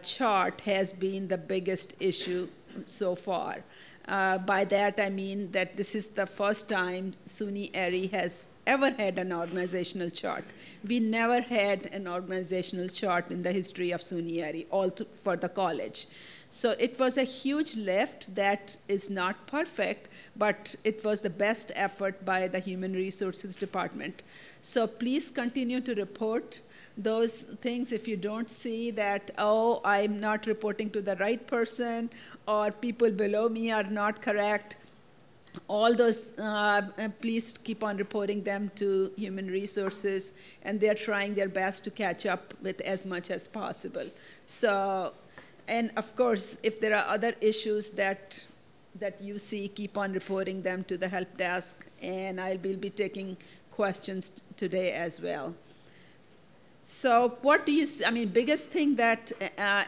Speaker 13: chart has been the biggest issue so far. By that I mean that this is the first time SUNY ERI has ever had an organizational chart. We never had an organizational chart in the history of SUNY ERI, for the college. So it was a huge lift that is not perfect, but it was the best effort by the Human Resources Department. So please continue to report those things if you don't see that, oh, I'm not reporting to the right person, or people below me are not correct. All those, please keep on reporting them to Human Resources, and they're trying their best to catch up with as much as possible. So, and of course, if there are other issues that you see, keep on reporting them to the help desk, and I will be taking questions today as well. So what do you see? I mean, biggest thing that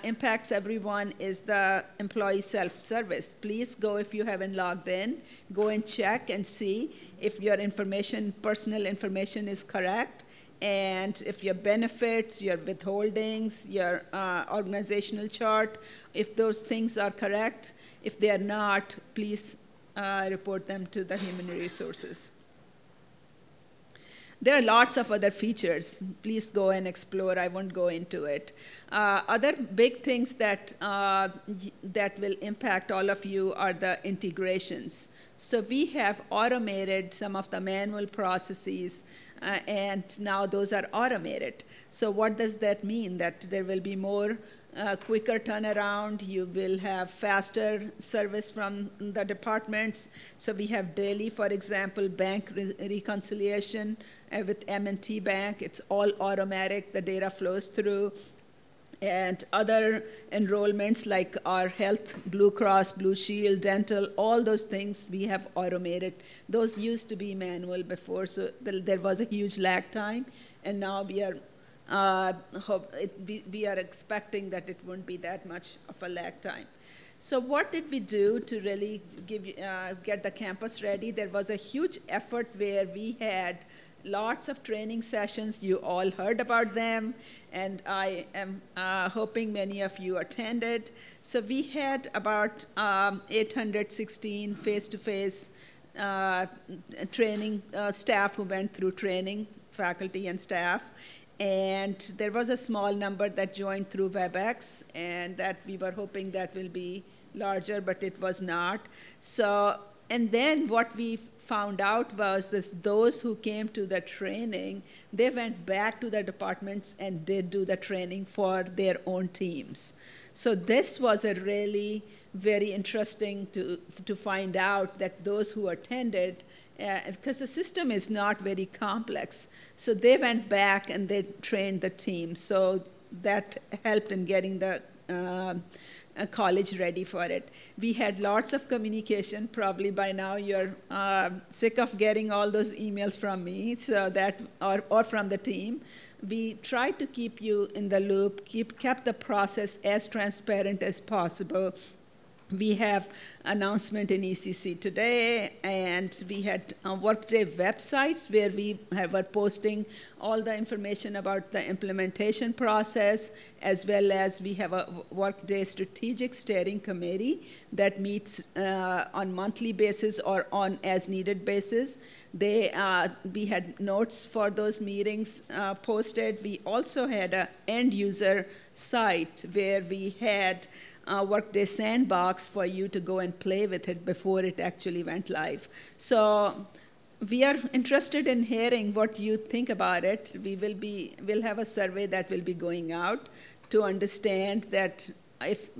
Speaker 13: impacts everyone is the employee self-service. Please go, if you haven't logged in, go and check and see if your information, personal information is correct, and if your benefits, your withholdings, your organizational chart, if those things are correct. If they are not, please report them to the Human Resources. There are lots of other features. Please go and explore. I won't go into it. Other big things that will impact all of you are the integrations. So we have automated some of the manual processes, and now those are automated. So what does that mean? That there will be more quicker turnaround, you will have faster service from the departments. So we have daily, for example, bank reconciliation with M&T Bank. It's all automatic, the data flows through. And other enrollments like our health, Blue Cross, Blue Shield, dental, all those things we have automated. Those used to be manual before, so there was a huge lag time, and now we are we are expecting that it won't be that much of a lag time. So what did we do to really get the campus ready? There was a huge effort where we had lots of training sessions. You all heard about them, and I am hoping many of you attended. So we had about 816 face-to-face training staff who went through training, faculty and staff. And there was a small number that joined through WebEx, and that we were hoping that will be larger, but it was not. So, and then what we found out was those who came to the training, they went back to the departments and did do the training for their own teams. So this was a really very interesting to find out that those who attended, because the system is not very complex. So they went back and they trained the team. So that helped in getting the college ready for it. We had lots of communication. Probably by now you're sick of getting all those emails from me, so that or from the team. We tried to keep you in the loop, kept the process as transparent as possible. We have announcement in ECC today, and we had Workday websites where we were posting all the information about the implementation process, as well as we have a Workday Strategic Steering Committee that meets on monthly basis or on as-needed basis. We had notes for those meetings posted. We also had an end-user site where we had Workday Sandbox for you to go and play with it before it actually went live. So we are interested in hearing what you think about it. We'll have a survey that will be going out to understand that if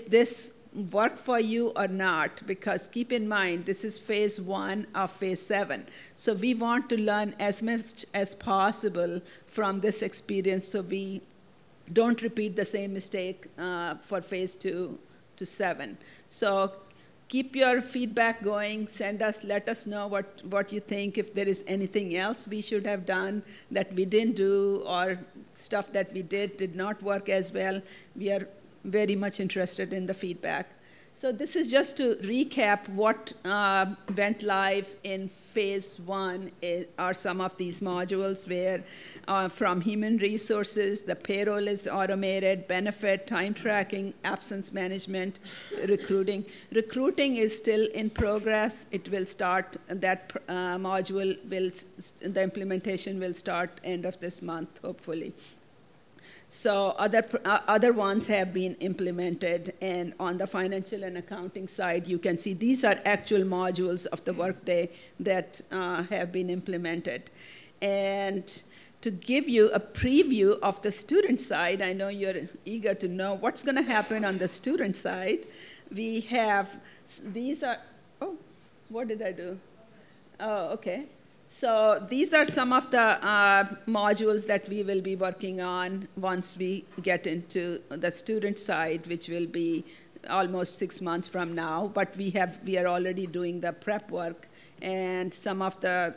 Speaker 13: this worked for you or not, because keep in mind, this is phase 1 of phase 7. So we want to learn as much as possible from this experience, so we don't repeat the same mistake for phase 2 to 7. So keep your feedback going, let us know what you think, if there is anything else we should have done that we didn't do, or stuff that we did not work as well. We are very much interested in the feedback. So this is just to recap what went live in phase 1 are some of these modules where from human resources, the payroll is automated, benefit, time tracking, absence management, recruiting. Recruiting is still in progress. It will start, that module the implementation will start end of this month, hopefully. So other ones have been implemented, and on the financial and accounting side, you can see these are actual modules of the Workday that have been implemented. And to give you a preview of the student side, I know you're eager to know what's going to happen on the student side. We have, these are, oh, what did I do? Oh, okay. So these are some of the modules that we will be working on once we get into the student side, which will be almost 6 months from now. But we are already doing the prep work, and some of the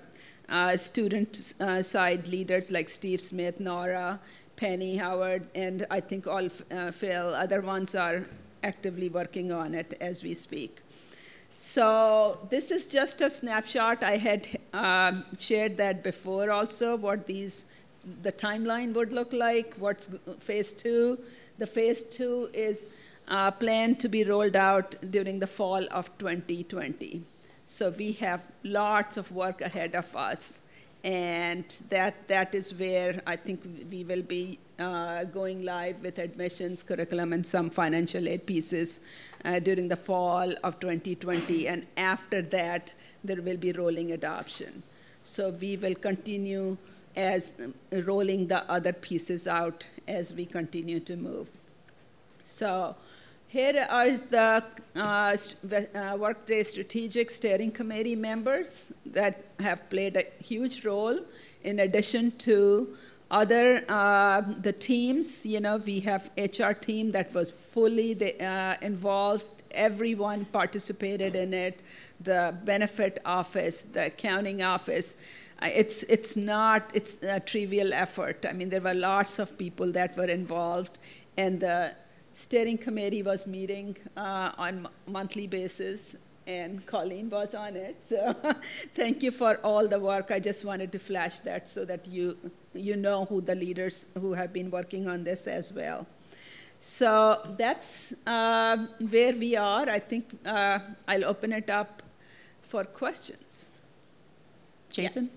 Speaker 13: student side leaders like Steve Smith, Nora, Penny, Howard, and I think all Phil, other ones are actively working on it as we speak. So this is just a snapshot. I had shared that before also, what the timeline would look like, what's phase 2. The phase 2 is planned to be rolled out during the fall of 2020. So we have lots of work ahead of us. And that is where I think we will be going live with admissions, curriculum, and some financial aid pieces during the fall of 2020. And after that, there will be rolling adoption. So we will continue as rolling the other pieces out as we continue to move. So here are the Workday Strategic Steering Committee members that have played a huge role in addition to other, the teams. You know, we have HR team that was fully involved. Everyone participated in it. The benefit office, the accounting office. It's a trivial effort. I mean, there were lots of people that were involved, and the steering committee was meeting on monthly basis, and Colleen was on it. So thank you for all the work. I just wanted to flash that so that you know who the leaders who have been working on this as well. So that's where we are. I think I'll open it up for questions. Jason?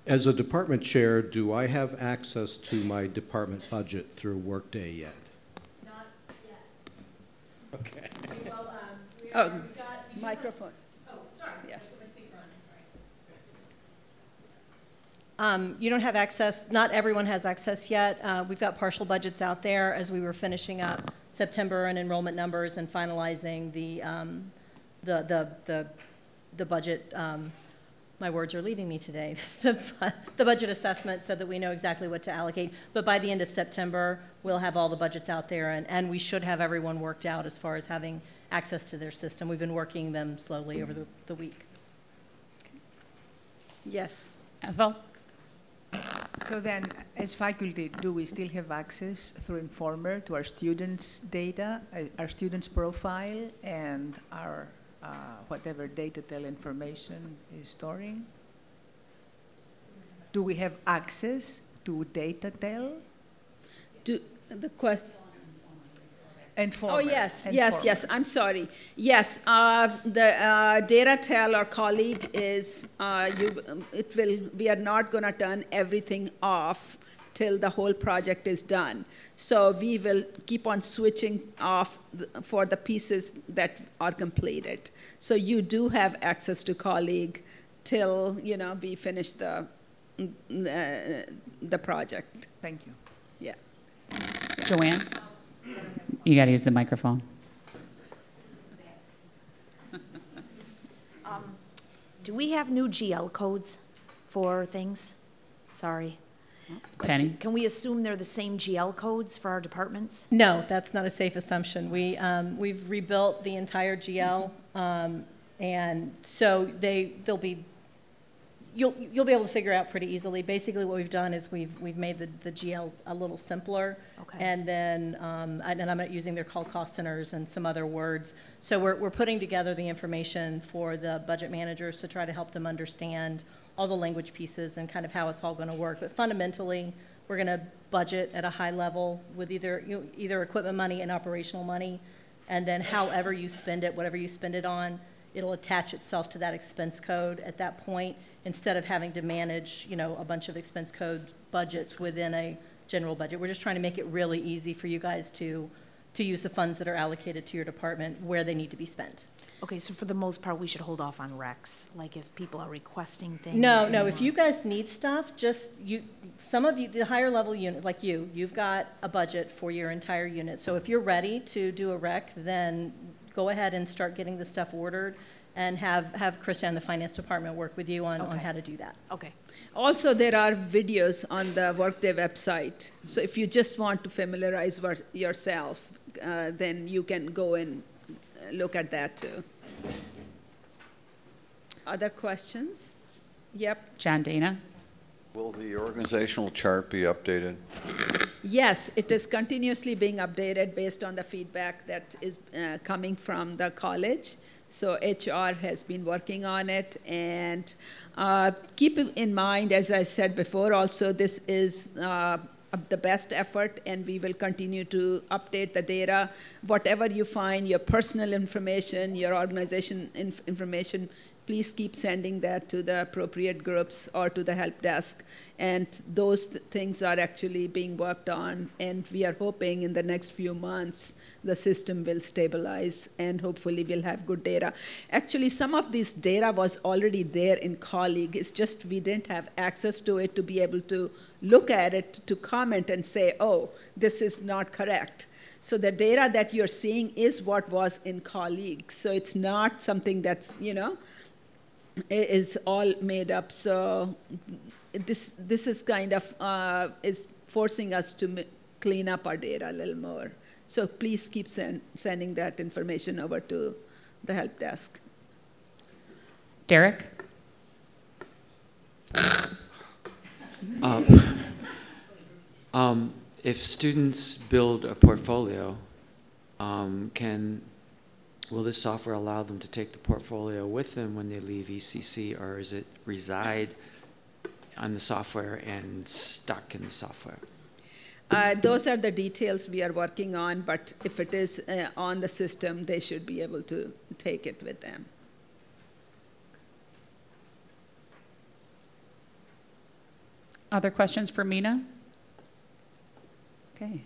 Speaker 18: As a department chair, do I have access to my department budget through Workday yet?
Speaker 13: Not yet.
Speaker 18: Okay.
Speaker 13: Oh, microphone.
Speaker 19: Oh, sorry.
Speaker 13: Yeah.
Speaker 19: You don't have access, not everyone has access yet. We've got partial budgets out there as we were finishing up September and enrollment numbers and finalizing the budget. My words are leaving me today. The budget assessment so that we know exactly what to allocate. But by the end of September, we'll have all the budgets out there, and we should have everyone worked out as far as having access to their system. We've been working them slowly over the week.
Speaker 13: Yes.
Speaker 1: Ethel?
Speaker 20: So then, as faculty, do we still have access through Informer to our students' data, our students' profile, and our whatever DataTel information is storing? Do we have access to DataTel?
Speaker 13: The question.
Speaker 20: Informer.
Speaker 13: Oh, yes,
Speaker 20: Informer.
Speaker 13: yes, I'm sorry. Yes, the DataTel, our colleague, is, we are not going to turn everything off till the whole project is done. So we will keep on switching off for the pieces that are completed. So you do have access to colleague till, we finish the project.
Speaker 20: Thank you.
Speaker 13: Yeah.
Speaker 1: Joanne? You got to use the microphone.
Speaker 9: Do we have new GL codes for things? Sorry.
Speaker 1: Penny?
Speaker 9: Can we assume they're the same GL codes for our departments?
Speaker 19: No, that's not a safe assumption. We've rebuilt the entire GL, and so they'll be. You'll be able to figure out pretty easily. Basically, what we've done is we've made the GL a little simpler,
Speaker 9: okay.
Speaker 19: And then and I'm not using their call cost centers and some other words. So we're putting together the information for the budget managers to try to help them understand all the language pieces and kind of how it's all going to work. But fundamentally, we're going to budget at a high level with either equipment money and operational money, and then however you spend it, whatever you spend it on, it'll attach itself to that expense code at that point, instead of having to manage, a bunch of expense code budgets within a general budget. We're just trying to make it really easy for you guys to use the funds that are allocated to your department where they need to be spent.
Speaker 9: Okay, so for the most part, we should hold off on recs, like if people are requesting things.
Speaker 19: No, if you guys need stuff, some of you, the higher level unit, like you've got a budget for your entire unit. So if you're ready to do a rec, then go ahead and start getting the stuff ordered, and have Krista and the finance department work with you on how to do that.
Speaker 9: Okay.
Speaker 13: Also, there are videos on the Workday website. So if you just want to familiarize yourself, then you can go and look at that too. Other questions? Yep.
Speaker 1: John Dana?
Speaker 6: Will the organizational chart be updated?
Speaker 13: Yes, it is continuously being updated based on the feedback that is coming from the college. So HR has been working on it, and keep in mind, as I said before, also this is the best effort, and we will continue to update the data. Whatever you find, your personal information, your organization information, please keep sending that to the appropriate groups or to the help desk. And those things are actually being worked on, and we are hoping in the next few months the system will stabilize and hopefully we'll have good data. Actually, some of this data was already there in Colleague. It's just we didn't have access to it to be able to look at it, to comment and say, oh, this is not correct. So the data that you're seeing is what was in Colleague. So it's not something that's, is all made up. So this is kind of is forcing us to clean up our data a little more. So please keep sending that information over to the help desk.
Speaker 1: Derek?
Speaker 21: If students build a portfolio, will this software allow them to take the portfolio with them when they leave ECC, or is it reside on the software and stuck in the software?
Speaker 13: Those are the details we are working on, but if it is on the system, they should be able to take it with them.
Speaker 1: Other questions for Mina? Okay.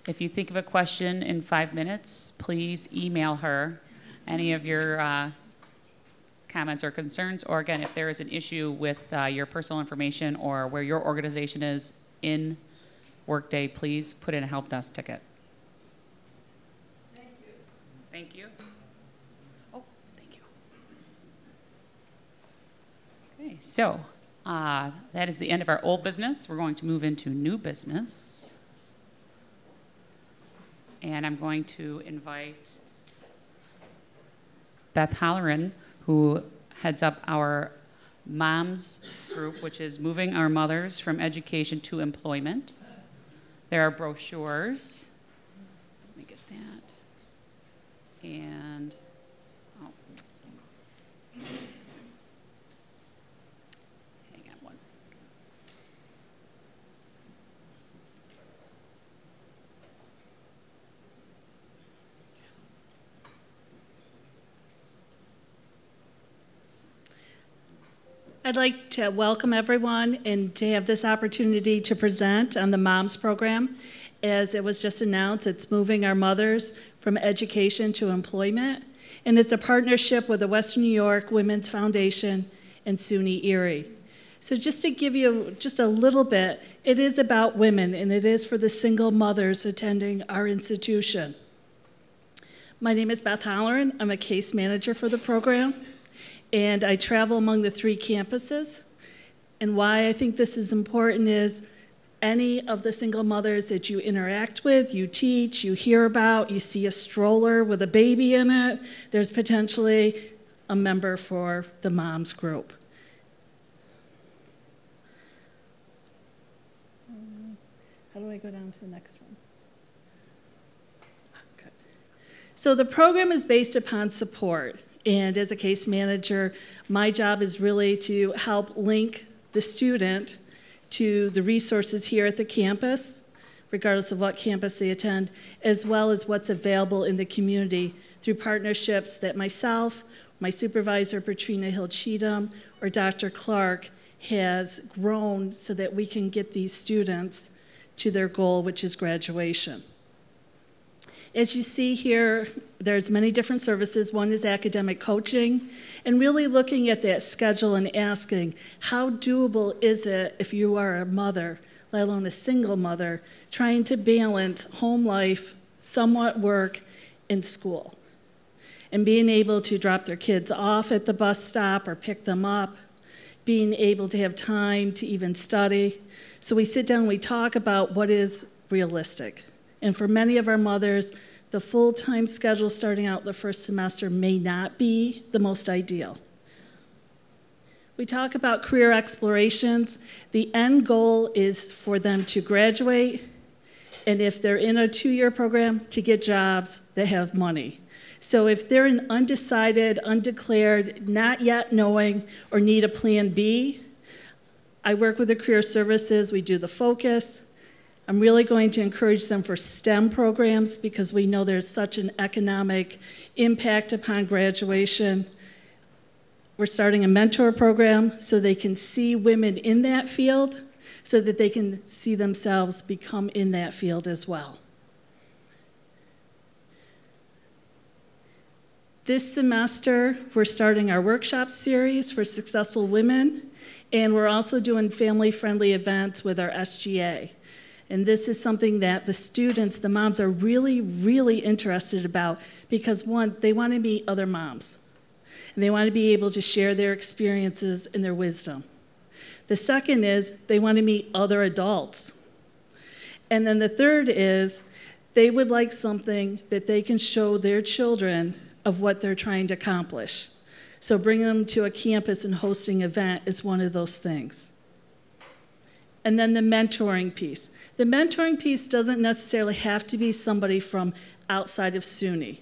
Speaker 1: If you think of a question in 5 minutes, please email her any of your comments or concerns, or again, if there is an issue with your personal information or where your organization is in Workday, please put in a help desk ticket.
Speaker 13: Thank you.
Speaker 1: Thank you. Oh, thank you. Okay, so that is the end of our old business. We're going to move into new business. And I'm going to invite Beth Holleran, who heads up our MOMS group, which is Moving Our Mothers from Education to Employment. There are brochures. Let me get that. And, oh. Hang on one second.
Speaker 22: I'd like to welcome everyone and to have this opportunity to present on the MOMS program. As it was just announced, it's Moving Our Mothers from Education to Employment, and it's a partnership with the Western New York Women's Foundation and SUNY Erie. So just to give you just a little bit, it is about women, and it is for the single mothers attending our institution. My name is Beth Holleran. I'm a case manager for the program. And I travel among the 3 campuses. And why I think this is important is any of the single mothers that you interact with, you teach, you hear about, you see a stroller with a baby in it, there's potentially a member for the MOMS group. How do I go down to the next one? Good. So the program is based upon support. And as a case manager, my job is really to help link the student to the resources here at the campus, regardless of what campus they attend, as well as what's available in the community through partnerships that myself, my supervisor, Patrina Hill-Cheatham, or Dr. Clark has grown so that we can get these students to their goal, which is graduation. As you see here, there's many different services. One is academic coaching, and really looking at that schedule and asking, how doable is it if you are a mother, let alone a single mother, trying to balance home life, somewhat work, and school? And being able to drop their kids off at the bus stop or pick them up, being able to have time to even study. So we sit down and we talk about what is realistic. And for many of our mothers, the full-time schedule starting out the first semester may not be the most ideal. We talk about career explorations. The end goal is for them to graduate, and if they're in a 2-year program, to get jobs that have money. So if they're an undecided, undeclared, not yet knowing, or need a plan B, I work with the career services. We do the focus. I'm really going to encourage them for STEM programs because we know there's such an economic impact upon graduation. We're starting a mentor program so they can see women in that field, so that they can see themselves become in that field as well. This semester, we're starting our workshop series for successful women, and we're also doing family-friendly events with our SGA. And this is something that the students, the moms, are really, really interested about because, one, they want to meet other moms, and they want to be able to share their experiences and their wisdom. The second is they want to meet other adults. And then the third is they would like something that they can show their children of what they're trying to accomplish. So bringing them to a campus and hosting an event is one of those things. And then the mentoring piece. The mentoring piece doesn't necessarily have to be somebody from outside of SUNY,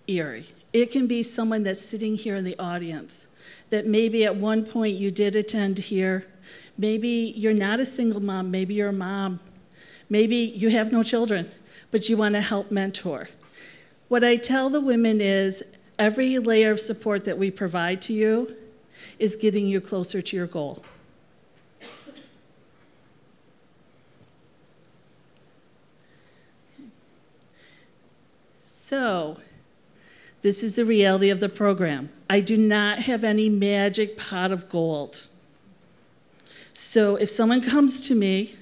Speaker 22: Erie. It can be someone that's sitting here in the audience, that maybe at one point you did attend here. Maybe you're not a single mom, maybe you're a mom. Maybe you have no children, but you want to help mentor. What I tell the women is every layer of support that we provide to you is getting you closer to your goal. So, this is the reality of the program. I do not have any magic pot of gold. So if someone comes to me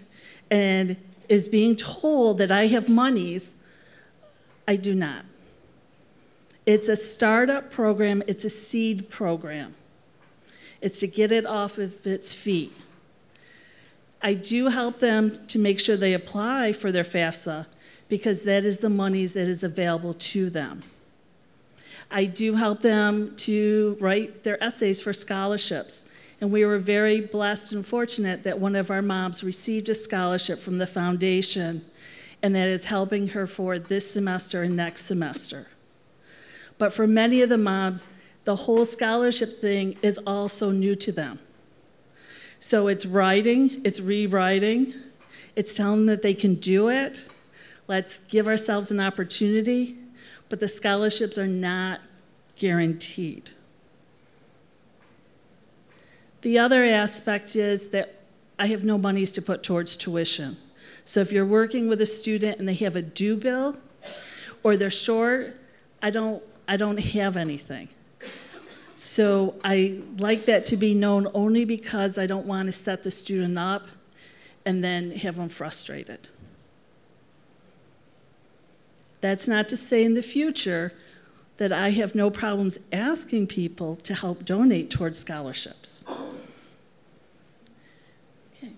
Speaker 22: and is being told that I have monies, I do not. It's a startup program, it's a seed program. It's to get it off of its feet. I do help them to make sure they apply for their FAFSA because that is the monies that is available to them. I do help them to write their essays for scholarships. And we were very blessed and fortunate that one of our moms received a scholarship from the foundation, and that is helping her for this semester and next semester. But for many of the moms, the whole scholarship thing is also new to them. So it's writing, it's rewriting, it's telling them that they can do it. Let's give ourselves an opportunity, but the scholarships are not guaranteed. The other aspect is that I have no monies to put towards tuition. So if you're working with a student and they have a due bill or they're short, I don't have anything. So I like that to be known only because I don't want to set the student up and then have them frustrated. That's not to say in the future that I have no problems asking people to help donate towards scholarships. Okay.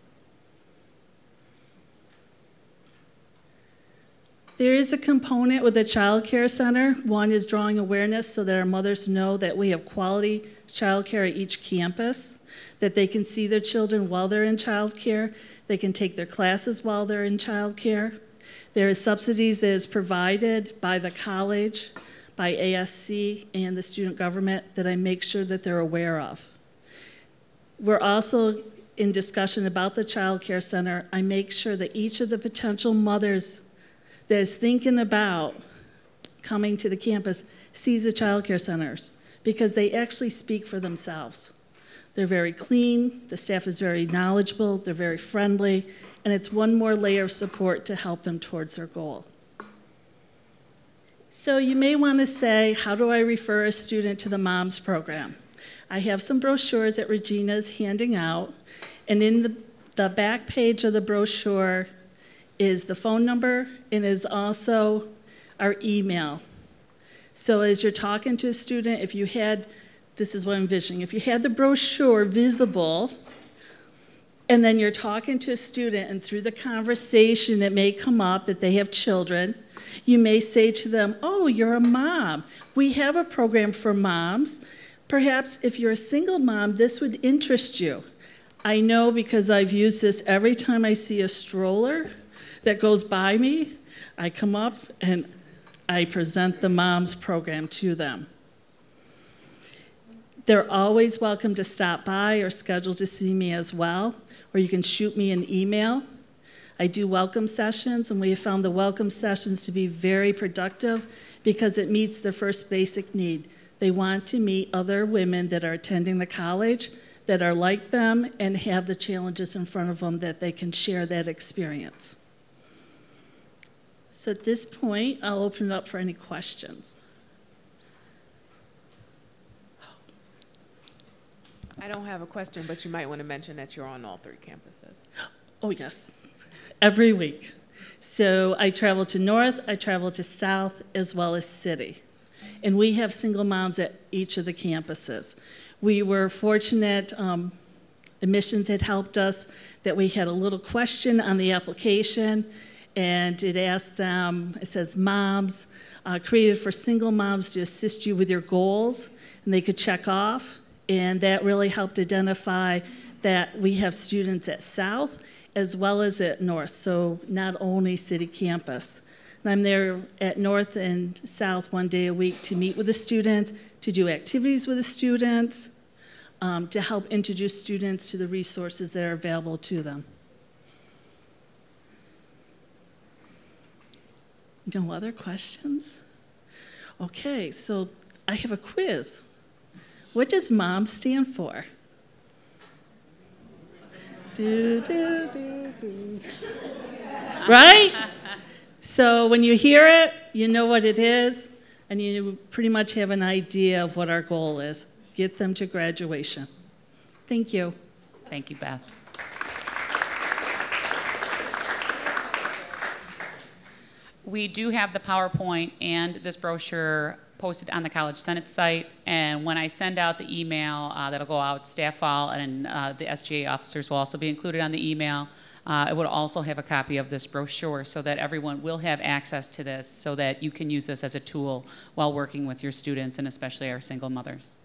Speaker 22: There is a component with the Child Care Center. One is drawing awareness so that our mothers know that we have quality child care at each campus, that they can see their children while they're in child care, they can take their classes while they're in child care. There is subsidies that is provided by the college, by ASC, and the student government that I make sure that they're aware of. We're also in discussion about the Child Care Center. I make sure that each of the potential mothers that is thinking about coming to the campus sees the Child Care Centers because they actually speak for themselves. They're very clean, the staff is very knowledgeable, they're very friendly, and it's one more layer of support to help them towards their goal. So you may want to say, how do I refer a student to the MOMS program? I have some brochures that Regina's handing out, and in the back page of the brochure is the phone number and is also our email. So as you're talking to a student, if you had, this is what I'm envisioning, if you had the brochure visible, and then you're talking to a student, and through the conversation it may come up that they have children, you may say to them, oh, you're a mom. We have a program for moms. Perhaps if you're a single mom, this would interest you. I know because I've used this every time I see a stroller that goes by me, I come up and I present the MOMS program to them. They're always welcome to stop by or schedule to see me as well, or you can shoot me an email. I do welcome sessions, and we have found the welcome sessions to be very productive because it meets their first basic need. They want to meet other women that are attending the college that are like them and have the challenges in front of them that they can share that experience. So at this point, I'll open it up for any questions.
Speaker 2: I don't have a question, but you might want to mention that you're on all 3 campuses.
Speaker 22: Oh, yes, every week. So I travel to North, I travel to South, as well as City. And we have single moms at each of the campuses. We were fortunate, admissions had helped us, that we had a little question on the application, and it asked them, it says, moms, created for single moms to assist you with your goals, and they could check off. And that really helped identify that we have students at South as well as at North, so not only City campus. And I'm there at North and South 1 day a week to meet with the students, to do activities with the students, to help introduce students to the resources that are available to them. No other questions? Okay, so I have a quiz. What does MOM stand for? Do, do, do, do. Right? So when you hear it, you know what it is, and you pretty much have an idea of what our goal is. Get them to graduation. Thank you.
Speaker 1: Thank you, Beth. We do have the PowerPoint and this brochure posted on the College Senate site, and when I send out the email that'll go out, staff all and the SGA officers will also be included on the email. It would also have a copy of this brochure so that everyone will have access to this so that you can use this as a tool while working with your students and especially our single mothers.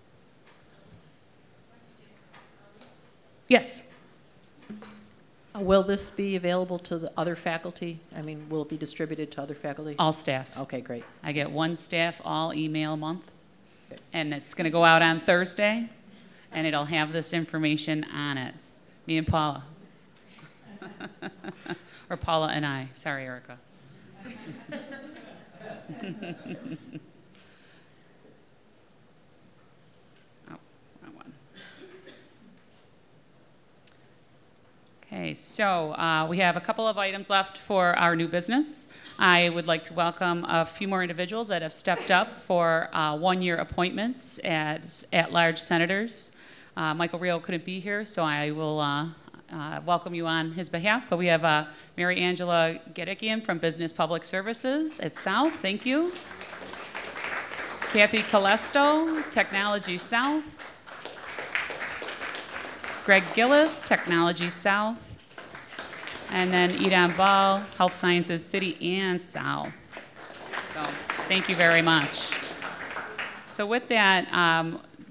Speaker 1: Yes?
Speaker 16: Will this be available to the other faculty? I mean, will it be distributed to other faculty?
Speaker 1: All staff.
Speaker 16: Okay, great.
Speaker 1: I get 1 staff all email a month, and it's going to go out on Thursday, and it'll have this information on it. Me and Paula. Or Paula and I. Sorry, Erica. Okay, so we have a couple of items left for our new business. I would like to welcome a few more individuals that have stepped up for 1-year appointments as at-large senators. Michael Rio couldn't be here, so I will welcome you on his behalf. But we have Mary Angela Gedekian from Business Public Services at South. Thank you. Kathy Calesto, Technology South. Greg Gillis, Technology South. And then Edam Ball, Health Sciences City and South. So thank you very much. So with that,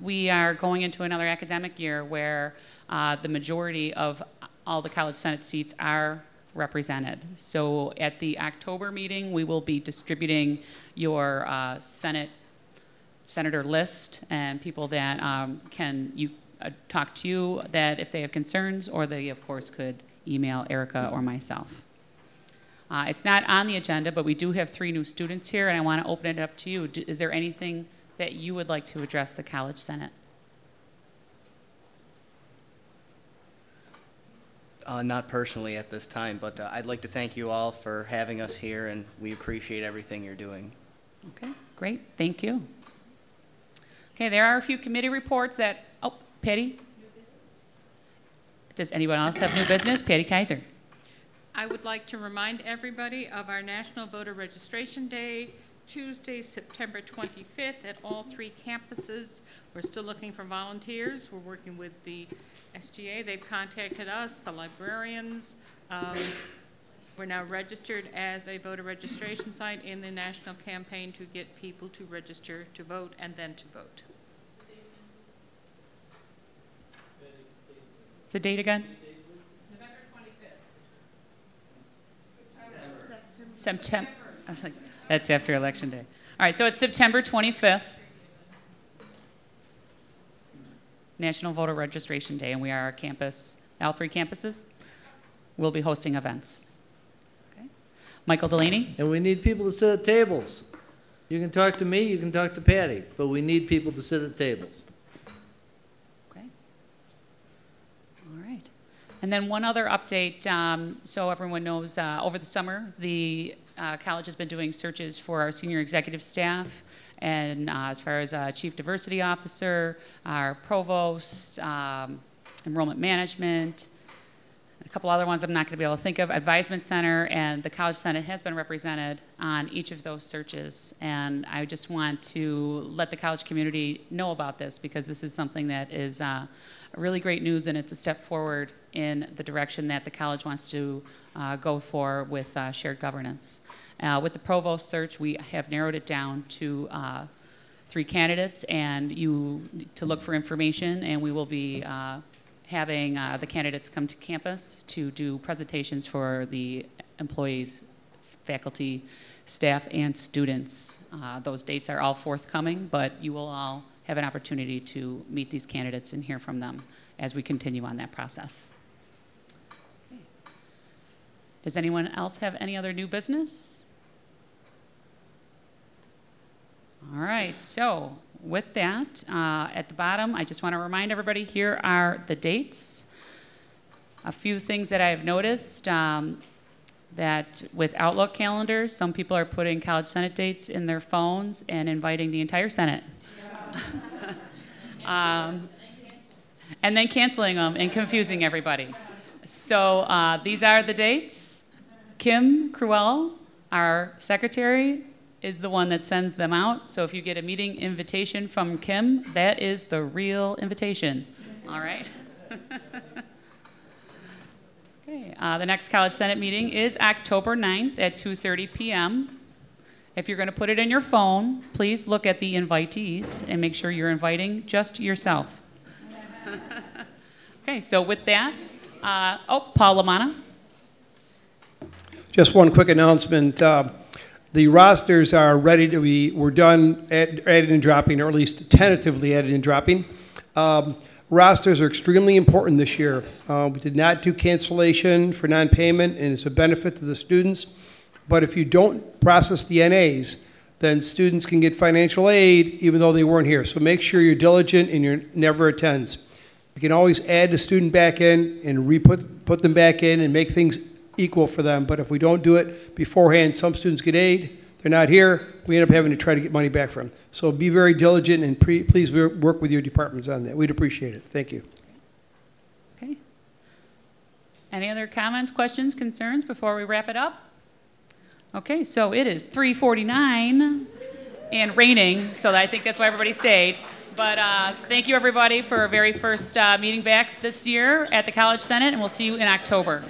Speaker 1: we are going into another academic year where the majority of all the College Senate seats are represented. So at the October meeting, we will be distributing your senator list and people that can talk to you that if they have concerns, or they, of course, could email Erica or myself. It's not on the agenda, but we do have 3 new students here, and I want to open it up to you. Is there anything that you would like to address the College Senate?
Speaker 12: Not personally at this time, but I'd like to thank you all for having us here, and we appreciate everything you're doing.
Speaker 1: Okay, great. Thank you. Okay, there are a few committee reports that, oh, Patty? Does anyone else have new business? Patty Kaiser.
Speaker 8: I would like to remind everybody of our National Voter Registration Day, Tuesday, September 25th at all 3 campuses. We're still looking for volunteers. We're working with the SGA. They've contacted us, the librarians. We're now registered as a voter registration site in the national campaign to get people to register to vote and then to vote.
Speaker 1: What's the date again?
Speaker 8: November 25th.
Speaker 1: September. I was like, that's after Election Day. All right, so it's September 25th, National Voter Registration Day, and we are a campus, all 3 campuses. We'll be hosting events. Okay. Michael Delaney.
Speaker 5: And we need people to sit at tables. You can talk to me, you can talk to Patty, but we need people to sit at tables.
Speaker 1: Okay. All right. And then one other update, so everyone knows, over the summer, the college has been doing searches for our senior executive staff, and as far as Chief Diversity Officer, our Provost, Enrollment Management, a couple other ones I'm not going to be able to think of, Advisement Center, and the College Senate has been represented on each of those searches. And I just want to let the college community know about this, because this is something that is really great news, and it's a step forward in the direction that the college wants to go for with shared governance. With the Provost search, we have narrowed it down to 3 candidates, and to look for information, and we will be having the candidates come to campus to do presentations for the employees, faculty, staff, and students. Those dates are all forthcoming, but you will all have an opportunity to meet these candidates and hear from them as we continue on that process. Okay. Does anyone else have any other new business? All right, so with that, at the bottom, I just want to remind everybody, here are the dates. A few things that I've noticed, that with Outlook calendars, some people are putting College Senate dates in their phones and inviting the entire Senate. And then canceling them and confusing everybody. So these are the dates. Kim Cruel, our secretary, is the one that sends them out. So if you get a meeting invitation from Kim, that is the real invitation. All right? Okay. The next College Senate meeting is October 9th at 2:30 p.m. If you're going to put it in your phone, please look at the invitees and make sure you're inviting just yourself. Okay, so with that, Paul Lamanna.
Speaker 3: Just one quick announcement. The rosters are ready to be, we're done added and dropping, or at least tentatively added and dropping. Rosters are extremely important this year. We did not do cancellation for non-payment, and it's a benefit to the students. But if you don't process the NAs, then students can get financial aid even though they weren't here. So make sure you're diligent and you're never attends. You can always add the student back in and put them back in and make things equal for them. But if we don't do it beforehand, some students get aid, they're not here, we end up having to try to get money back from them. So be very diligent, and please work with your departments on that. We'd appreciate it. Thank you.
Speaker 1: Okay. Any other comments, questions, concerns before we wrap it up? Okay, so it is 3:49 and raining, so I think that's why everybody stayed. But thank you, everybody, for our very first meeting back this year at the College Senate, and we'll see you in October.